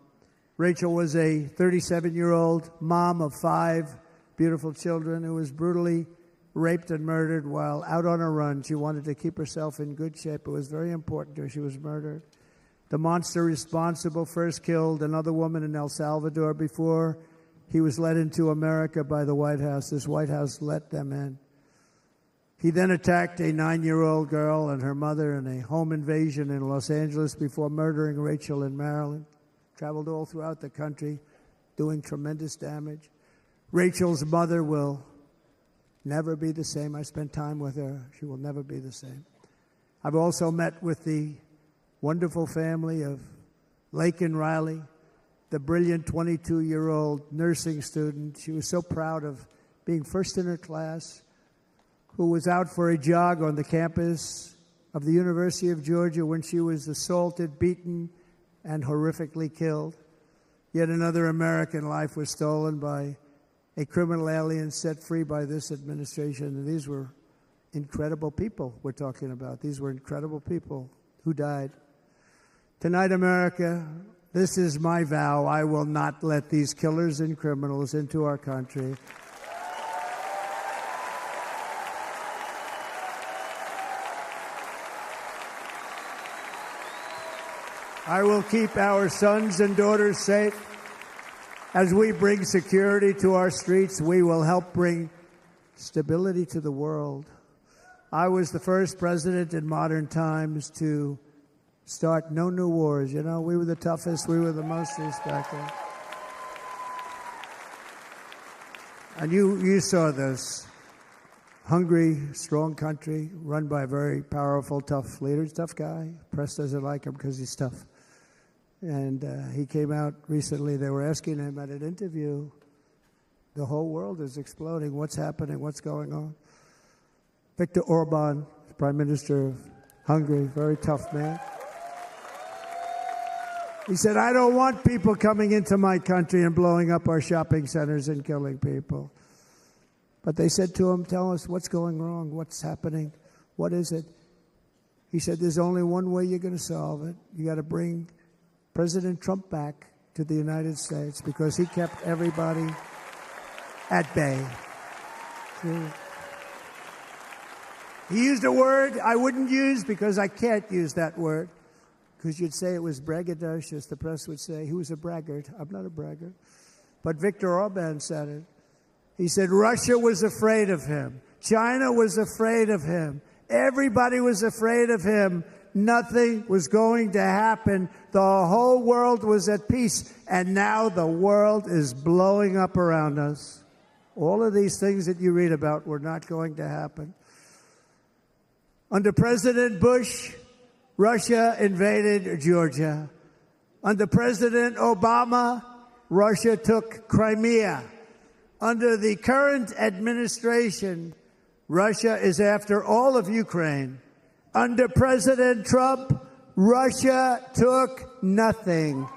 Rachel was a 37-year-old mom of 5 beautiful children who was brutally raped and murdered while out on a run. She wanted to keep herself in good shape. It was very important to her. She was murdered. The monster responsible first killed another woman in El Salvador before he was led into America by the White House. This White House let them in. He then attacked a 9-year-old girl and her mother in a home invasion in Los Angeles before murdering Rachel in Maryland. Traveled all throughout the country, doing tremendous damage. Rachel's mother will never be the same. I spent time with her. She will never be the same. I've also met with the wonderful family of Laken Riley, the brilliant 22-year-old nursing student. She was so proud of being first in her class, who was out for a jog on the campus of the University of Georgia when she was assaulted, beaten, and horrifically killed. Yet another American life was stolen by a criminal alien set free by this administration. And these were incredible people we're talking about. These were incredible people who died. Tonight, America, this is my vow. I will not let these killers and criminals into our country. I will keep our sons and daughters safe. As we bring security to our streets, we will help bring stability to the world. I was the first president in modern times to start no new wars. You know, we were the toughest. We were the most respected. And you saw this. Hungry, strong country, run by a very powerful, tough leader. Tough guy. Press doesn't like him because he's tough. And he came out recently. They were asking him at an interview, the whole world is exploding. What's happening? What's going on? Viktor Orban, Prime Minister of Hungary, very tough man. He said, I don't want people coming into my country and blowing up our shopping centers and killing people. But they said to him, tell us what's going wrong, what's happening, what is it? He said, there's only one way you're going to solve it. You got to bring President Trump back to the United States because he kept everybody at bay. He used a word I wouldn't use because I can't use that word. because you'd say it was braggadocious. The press would say he was a braggart. I'm not a braggart. But Viktor Orban said it. He said Russia was afraid of him. China was afraid of him. Everybody was afraid of him. Nothing was going to happen. The whole world was at peace. And now the world is blowing up around us. All of these things that you read about were not going to happen. Under President Bush, Russia invaded Georgia. Under President Obama, Russia took Crimea. Under the current administration, Russia is after all of Ukraine. Under President Trump, Russia took nothing.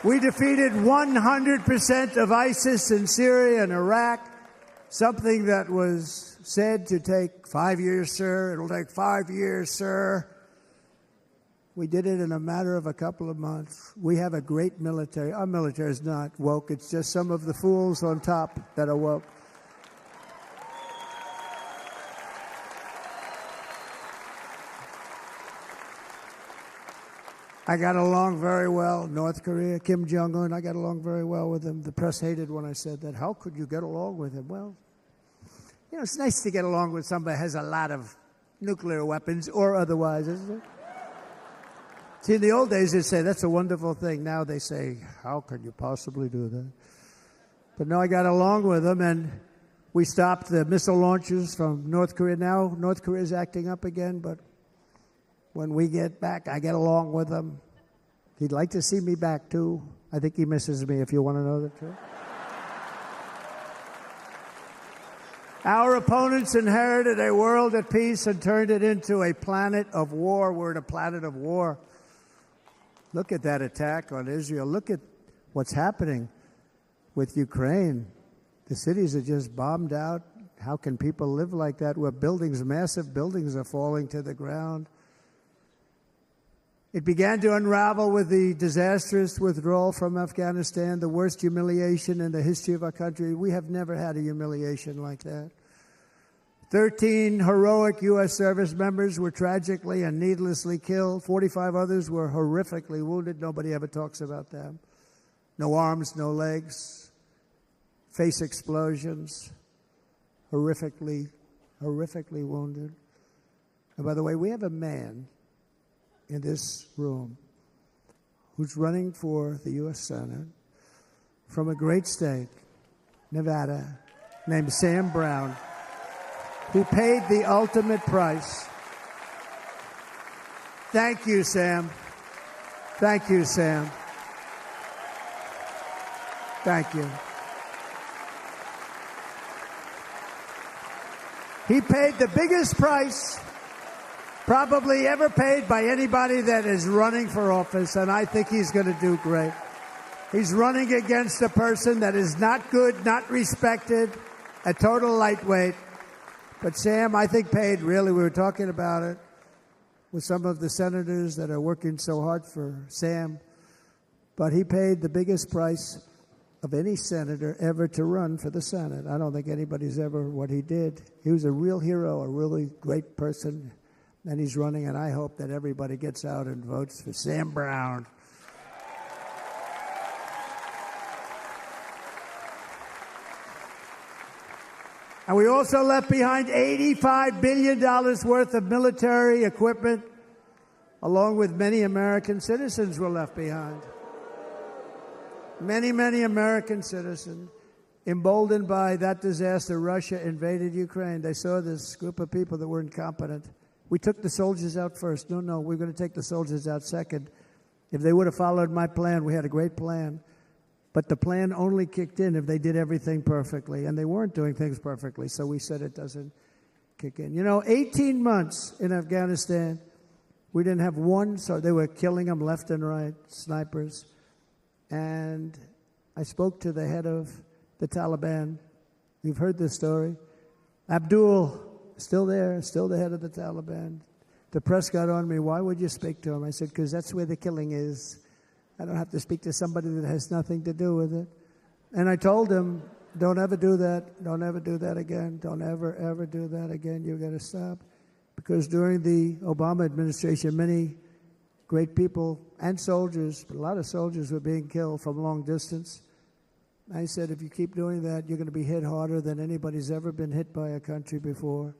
We defeated 100% of ISIS in Syria and Iraq, something that was said to take 5 years, sir. It'll take 5 years, sir. We did it in a matter of a couple of months. We have a great military. Our military is not woke. It's just some of the fools on top that are woke. I got along very well. North Korea, Kim Jong-un, I got along very well with him. The press hated when I said that. How could you get along with him? Well, you know, it's nice to get along with somebody who has a lot of nuclear weapons or otherwise, isn't it? See, in the old days, they'd say, that's a wonderful thing. Now they say, how could you possibly do that? But no, I got along with him, and we stopped the missile launches from North Korea. Now North Korea is acting up again, but when we get back, I get along with him. He'd like to see me back, too. I think he misses me, if you want to know the truth. Our opponents inherited a world at peace and turned it into a planet of war. We're in a planet of war. Look at that attack on Israel. Look at what's happening with Ukraine. The cities are just bombed out. How can people live like that where buildings, massive buildings, are falling to the ground? It began to unravel with the disastrous withdrawal from Afghanistan, the worst humiliation in the history of our country. We have never had a humiliation like that. 13 heroic U.S. service members were tragically and needlessly killed. 45 others were horrifically wounded. Nobody ever talks about them. No arms, no legs, face explosions, horrifically wounded. And by the way, we have a man in this room who's running for the U.S. Senate from a great state, Nevada, named Sam Brown, who paid the ultimate price. Thank you, Sam. Thank you, Sam. Thank you. He paid the biggest price probably ever paid by anybody that is running for office, and I think he's going to do great. He's running against a person that is not good, not respected, a total lightweight. But Sam, I think, paid, really, we were talking about it with some of the senators that are working so hard for Sam, but he paid the biggest price of any senator ever to run for the Senate. I don't think anybody's ever what he did. He was a real hero, a really great person. And he's running, and I hope that everybody gets out and votes for Sam Brown. And we also left behind $85 billion worth of military equipment, along with many American citizens were left behind. Many, many American citizens, emboldened by that disaster. Russia invaded Ukraine. They saw this group of people that were incompetent. We took the soldiers out first. No, we're going to take the soldiers out second. If they would have followed my plan, we had a great plan. But the plan only kicked in if they did everything perfectly. And they weren't doing things perfectly, so we said it doesn't kick in. 18 months in Afghanistan, we didn't have one, so they were killing them left and right, snipers. And I spoke to the head of the Taliban. You've heard this story. Abdul, still there, still the head of the Taliban. The press got on me. Why would you speak to him? I said, because that's where the killing is. I don't have to speak to somebody that has nothing to do with it. And I told him, don't ever do that. Don't ever do that again. Don't ever, ever do that again. You've got to stop. Because during the Obama administration, many great people and soldiers, but a lot of soldiers were being killed from long distance. I said, if you keep doing that, you're going to be hit harder than anybody's ever been hit by a country before.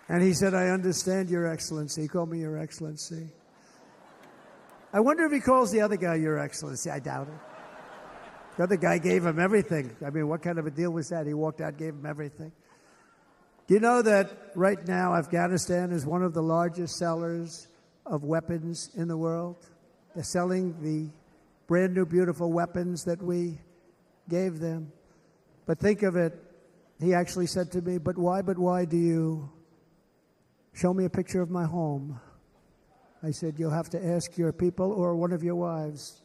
And he said, I understand, Your Excellency. He called me Your Excellency. I wonder if he calls the other guy Your Excellency. I doubt it. The other guy gave him everything. I mean, what kind of a deal was that? He walked out, gave him everything. Do you know that right now Afghanistan is one of the largest sellers of weapons in the world? They're selling the brand new, beautiful weapons that we gave them. But think of it. He actually said to me, but why do you show me a picture of my home? I said, you'll have to ask your people or one of your wives.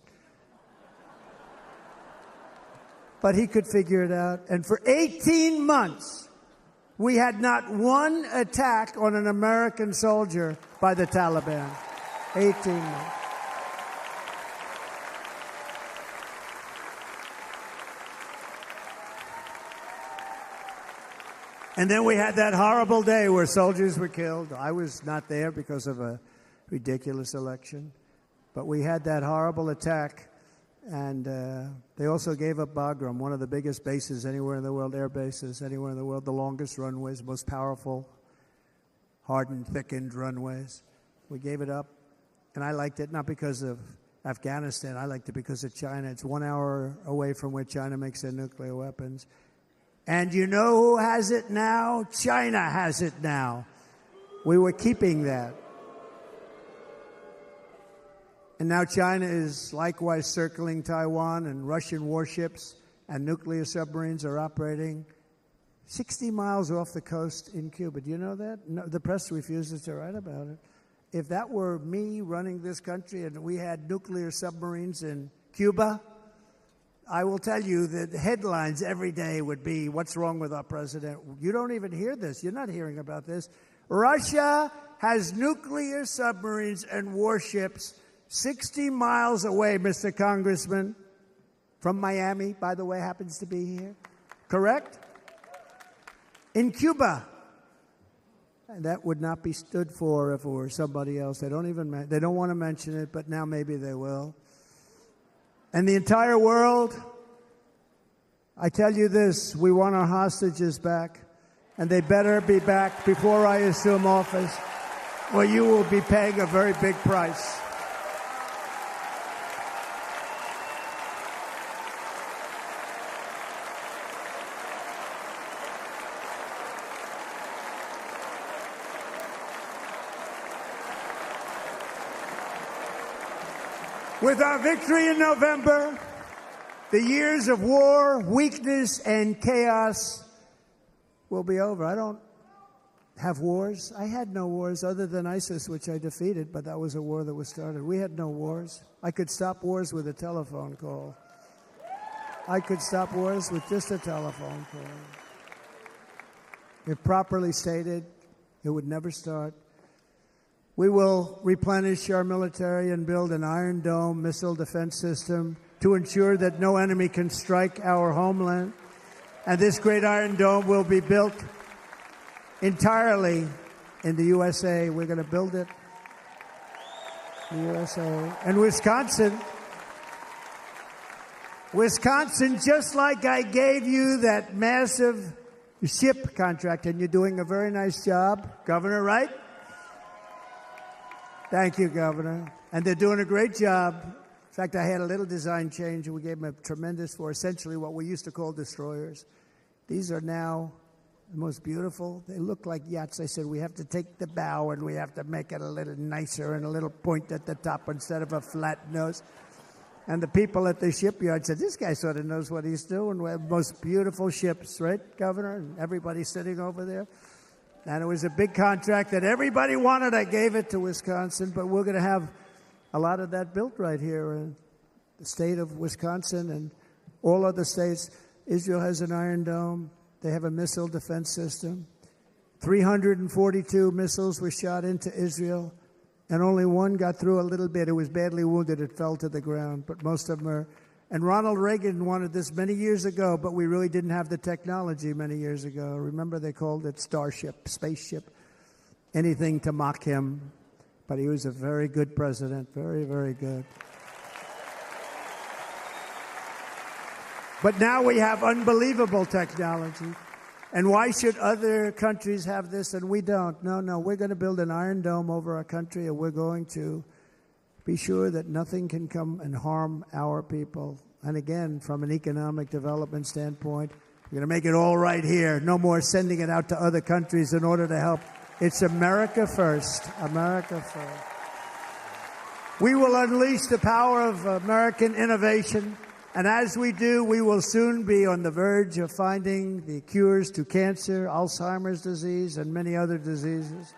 But he could figure it out. And for 18 months, we had not one attack on an American soldier by the Taliban. 18 months. And then we had that horrible day where soldiers were killed. I was not there because of a ridiculous election. But we had that horrible attack. And they also gave up Bagram, one of the biggest bases anywhere in the world, air bases anywhere in the world, the longest runways, most powerful, hardened, thickened runways. We gave it up. And I liked it not because of Afghanistan. I liked it because of China. It's 1 hour away from where China makes their nuclear weapons. And you know who has it now? China has it now. We were keeping that. And now China is likewise circling Taiwan, and Russian warships and nuclear submarines are operating 60 miles off the coast in Cuba. Do you know that? No, the press refuses to write about it. If that were me running this country and we had nuclear submarines in Cuba, I will tell you that headlines every day would be, what's wrong with our president? You don't even hear this. You're not hearing about this. Russia has nuclear submarines and warships 60 miles away, Mr. Congressman, from Miami, by the way, happens to be here. Correct? In Cuba. And that would not be stood for if it were somebody else. They don't want to mention it, but now maybe they will. And the entire world, I tell you this, we want our hostages back, and they better be back before I assume office, or you will be paying a very big price. With our victory in November, the years of war, weakness, and chaos will be over. I don't have wars. I had no wars other than ISIS, which I defeated, but that was a war that was started. We had no wars. I could stop wars with a telephone call. I could stop wars with just a telephone call. If properly stated, it would never start. We will replenish our military and build an Iron Dome missile defense system to ensure that no enemy can strike our homeland. And this great Iron Dome will be built entirely in the USA. We're going to build it in the USA. And Wisconsin, just like I gave you that massive ship contract, and you're doing a very nice job, Governor, right? Thank you, Governor. And they're doing a great job. In fact, I had a little design change, and we gave them a tremendous for essentially what we used to call destroyers. These are now the most beautiful. They look like yachts. I said, we have to take the bow, and we have to make it a little nicer and a little point at the top instead of a flat nose. And the people at the shipyard said, this guy sort of knows what he's doing. We have the most beautiful ships, right, Governor? And everybody's sitting over there. And it was a big contract that everybody wanted. I gave it to Wisconsin, but we're going to have a lot of that built right here in the state of Wisconsin and all other states. Israel has an Iron Dome. They have a missile defense system. 342 missiles were shot into Israel, and only one got through a little bit. It was badly wounded. It fell to the ground, but most of them are. And Ronald Reagan wanted this many years ago, but we really didn't have the technology many years ago. Remember, they called it Starship, spaceship, anything to mock him. But he was a very good president, very, very good. But now we have unbelievable technology. And why should other countries have this and we don't? No, we're going to build an iron dome over our country, and we're going to be sure that nothing can come and harm our people. And again, from an economic development standpoint, we're going to make it all right here. No more sending it out to other countries in order to help. It's America first. America first. We will unleash the power of American innovation. And as we do, we will soon be on the verge of finding the cures to cancer, Alzheimer's disease, and many other diseases.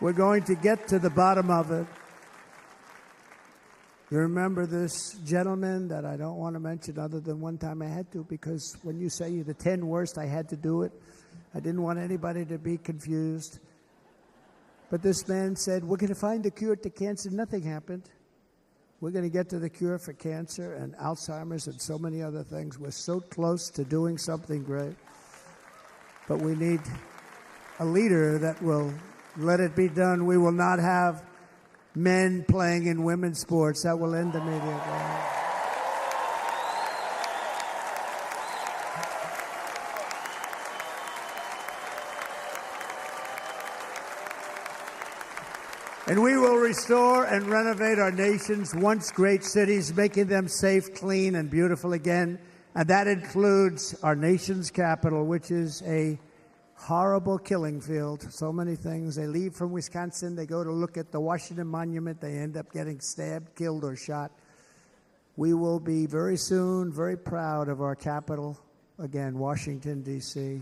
We're going to get to the bottom of it. You remember this gentleman that I don't want to mention other than one time I had to, because when you say the 10 worst, I had to do it. I didn't want anybody to be confused. But this man said, we're going to find the cure to cancer. Nothing happened. We're going to get to the cure for cancer and Alzheimer's and so many other things. We're so close to doing something great. But we need a leader that will let it be done. We will not have men playing in women's sports. That will end immediately. And we will restore and renovate our nation's once great cities, making them safe, clean, and beautiful again. And that includes our nation's capital, which is a horrible killing field. So many things. They leave from Wisconsin. They go to look at the Washington Monument. They end up getting stabbed, killed, or shot. We will be very soon very proud of our capital, again, Washington, D.C.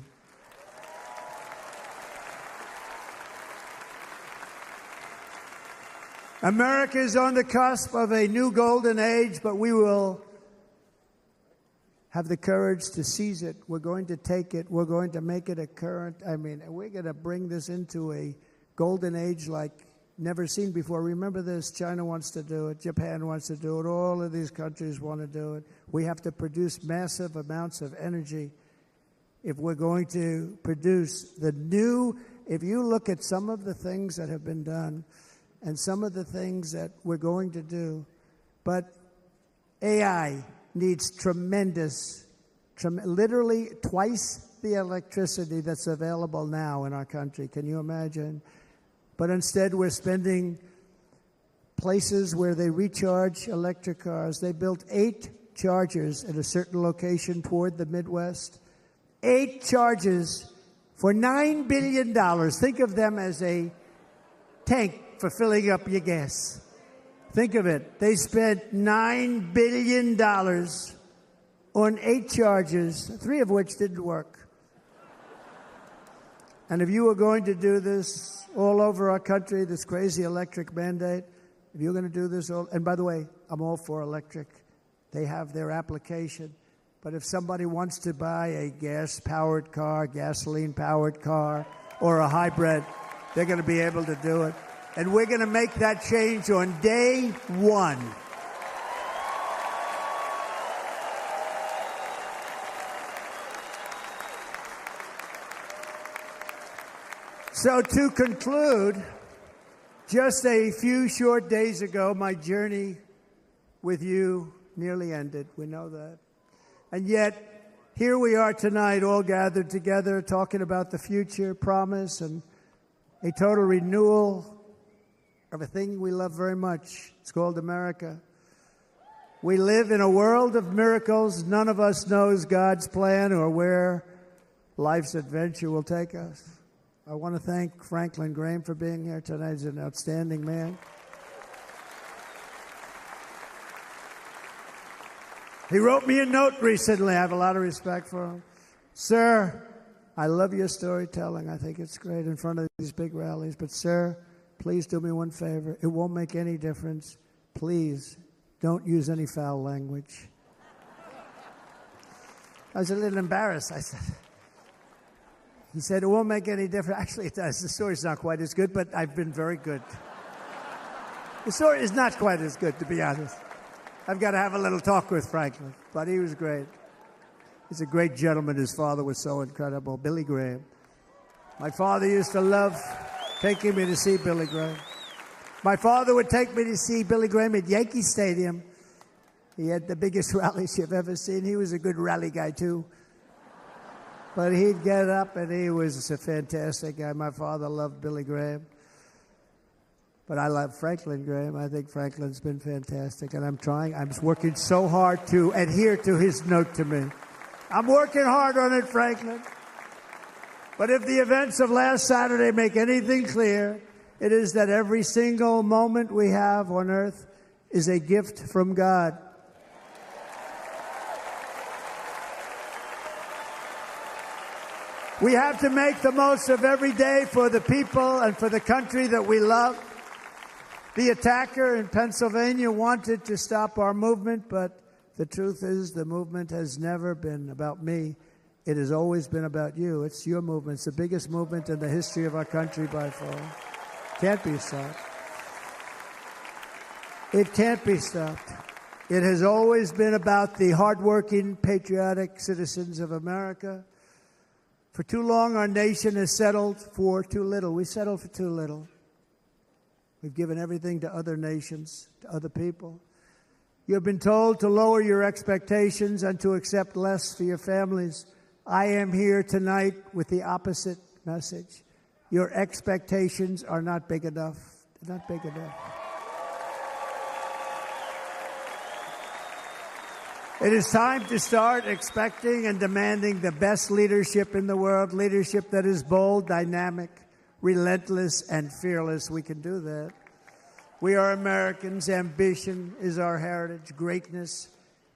America is on the cusp of a new golden age, but we will have the courage to seize it. We're going to take it. We're going to make it a current. We're going to bring this into a golden age like never seen before. Remember this, China wants to do it. Japan wants to do it. All of these countries want to do it. We have to produce massive amounts of energy if we're going to produce the new. If you look at some of the things that have been done, and some of the things that we're going to do. But AI needs literally twice the electricity that's available now in our country. Can you imagine? But instead, we're spending places where they recharge electric cars. They built 8 chargers at a certain location toward the Midwest. 8 chargers for $9 billion. Think of them as a tank for filling up your gas. Think of it. They spent $9 billion on 8 chargers, 3 of which didn't work. And if you were going to do this all over our country, this crazy electric mandate, if you're going to do this and by the way, I'm all for electric. They have their application. But if somebody wants to buy a gas-powered car, gasoline-powered car, or a hybrid, they're going to be able to do it. And we're going to make that change on day 1. So to conclude, just a few short days ago, my journey with you nearly ended. We know that. And yet, here we are tonight, all gathered together, talking about the future, promise, and a total renewal of a thing we love very much. It's called America. We live in a world of miracles. None of us knows God's plan or where life's adventure will take us. I want to thank Franklin Graham for being here tonight. He's an outstanding man. He wrote me a note recently. I have a lot of respect for him. Sir, I love your storytelling. I think it's great in front of these big rallies. But, sir, please do me one favor. It won't make any difference. Please don't use any foul language. I was a little embarrassed. I said, He said, it won't make any difference. Actually, it does. The story's not quite as good, but I've been very good. The story is not quite as good, to be honest. I've got to have a little talk with Franklin, but he was great. He's a great gentleman. His father was so incredible, Billy Graham. My father used to love taking me to see Billy Graham. My father would take me to see Billy Graham at Yankee Stadium. He had the biggest rallies you've ever seen. He was a good rally guy, too. But he'd get up, and he was a fantastic guy. My father loved Billy Graham. But I love Franklin Graham. I think Franklin's been fantastic, and I'm working so hard to adhere to his note to me. I'm working hard on it, Franklin. But if the events of last Saturday make anything clear, it is that every single moment we have on earth is a gift from God. We have to make the most of every day for the people and for the country that we love. The attacker in Pennsylvania wanted to stop our movement, but the truth is the movement has never been about me. It has always been about you. It's your movement. It's the biggest movement in the history of our country by far. Can't be stopped. It can't be stopped. It has always been about the hardworking, patriotic citizens of America. For too long, our nation has settled for too little. We settled for too little. We've given everything to other nations, to other people. You have been told to lower your expectations and to accept less for your families. I am here tonight with the opposite message. Your expectations are not big enough. They're not big enough. It is time to start expecting and demanding the best leadership in the world, leadership that is bold, dynamic, relentless, and fearless. We can do that. We are Americans. Ambition is our heritage. Greatness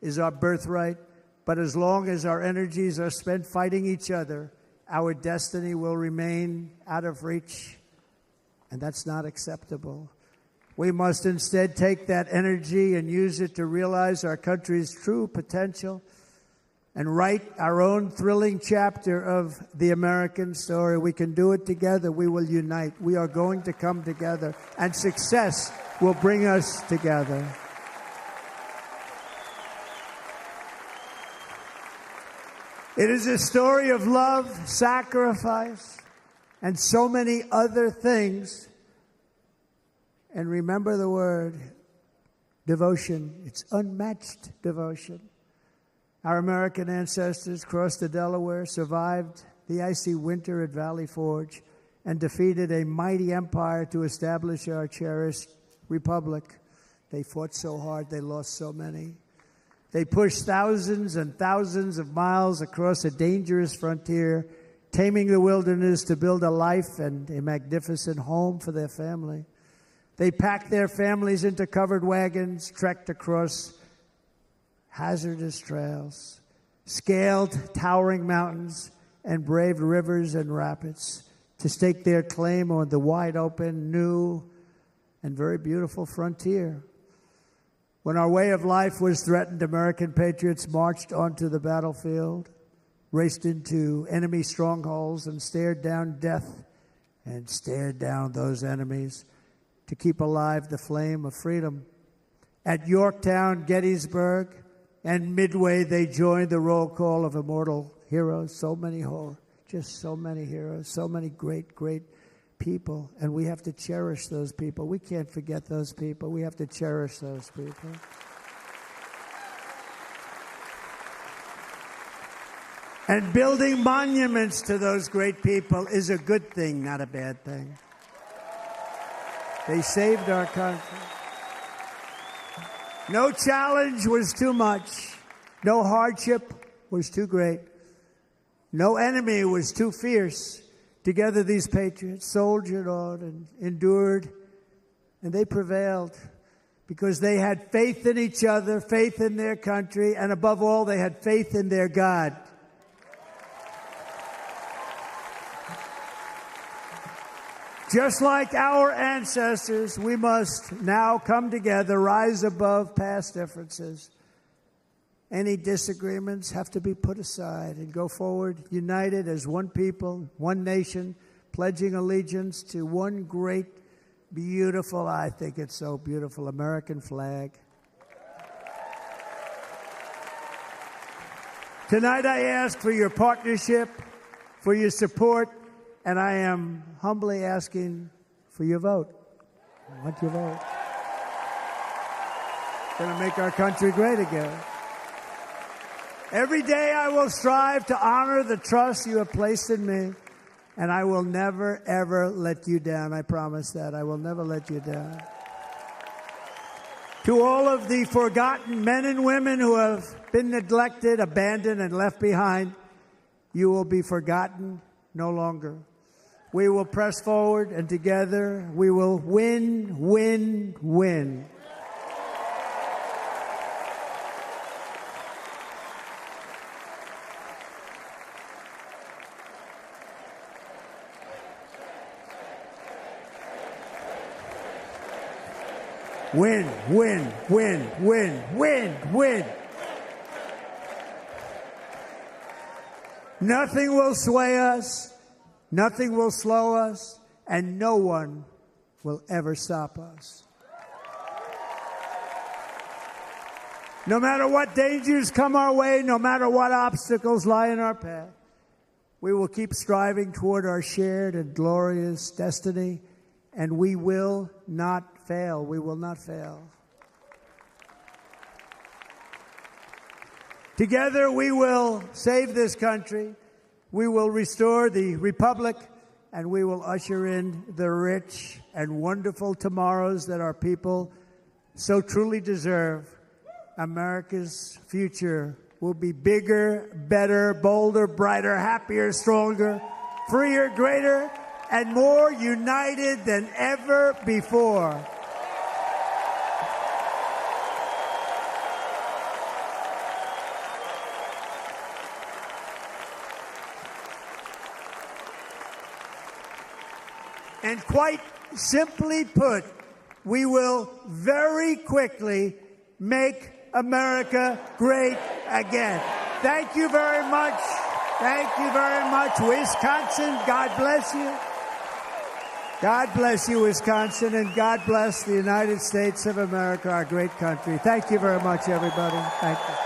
is our birthright. But as long as our energies are spent fighting each other, our destiny will remain out of reach, and that's not acceptable. We must instead take that energy and use it to realize our country's true potential and write our own thrilling chapter of the American story. We can do it together. We will unite. We are going to come together, and success will bring us together. It is a story of love, sacrifice, and so many other things. And remember the word, devotion. It's unmatched devotion. Our American ancestors crossed the Delaware, survived the icy winter at Valley Forge, and defeated a mighty empire to establish our cherished republic. They fought so hard, they lost so many. They pushed thousands and thousands of miles across a dangerous frontier, taming the wilderness to build a life and a magnificent home for their family. They packed their families into covered wagons, trekked across hazardous trails, scaled towering mountains, and braved rivers and rapids to stake their claim on the wide-open, new, and very beautiful frontier. When our way of life was threatened, American patriots marched onto the battlefield, raced into enemy strongholds, and stared down death and stared down those enemies to keep alive the flame of freedom. At Yorktown, Gettysburg, and Midway, they joined the roll call of immortal heroes. So many heroes, so many great, great people. And we have to cherish those people. We can't forget those people. We have to cherish those people. And building monuments to those great people is a good thing, not a bad thing. They saved our country. No challenge was too much. No hardship was too great. No enemy was too fierce. Together these patriots soldiered on and endured, and they prevailed because they had faith in each other, faith in their country, and above all, they had faith in their God. Just like our ancestors, we must now come together, rise above past differences, Any disagreements have to be put aside and go forward united as one people, one nation, pledging allegiance to one great, beautiful, I think it's so beautiful, American flag. Tonight I ask for your partnership, for your support, and I am humbly asking for your vote. I want your vote. It's going to make our country great again. Every day I will strive to honor the trust you have placed in me, and I will never, ever let you down. I promise that. I will never let you down. To all of the forgotten men and women who have been neglected, abandoned, and left behind, you will be forgotten no longer. We will press forward, and together we will win, win, win. Win, win, win, win, win, win. Nothing will sway us, nothing will slow us, and no one will ever stop us. No matter what dangers come our way, no matter what obstacles lie in our path, we will keep striving toward our shared and glorious destiny, and we will not fail. We will not fail. Together we will save this country, we will restore the republic, and we will usher in the rich and wonderful tomorrows that our people so truly deserve. America's future will be bigger, better, bolder, brighter, happier, stronger, freer, greater, and more united than ever before. And quite simply put, we will very quickly make America great again. Thank you very much. Thank you very much, Wisconsin. God bless you. God bless you, Wisconsin, and God bless the United States of America, our great country. Thank you very much, everybody. Thank you.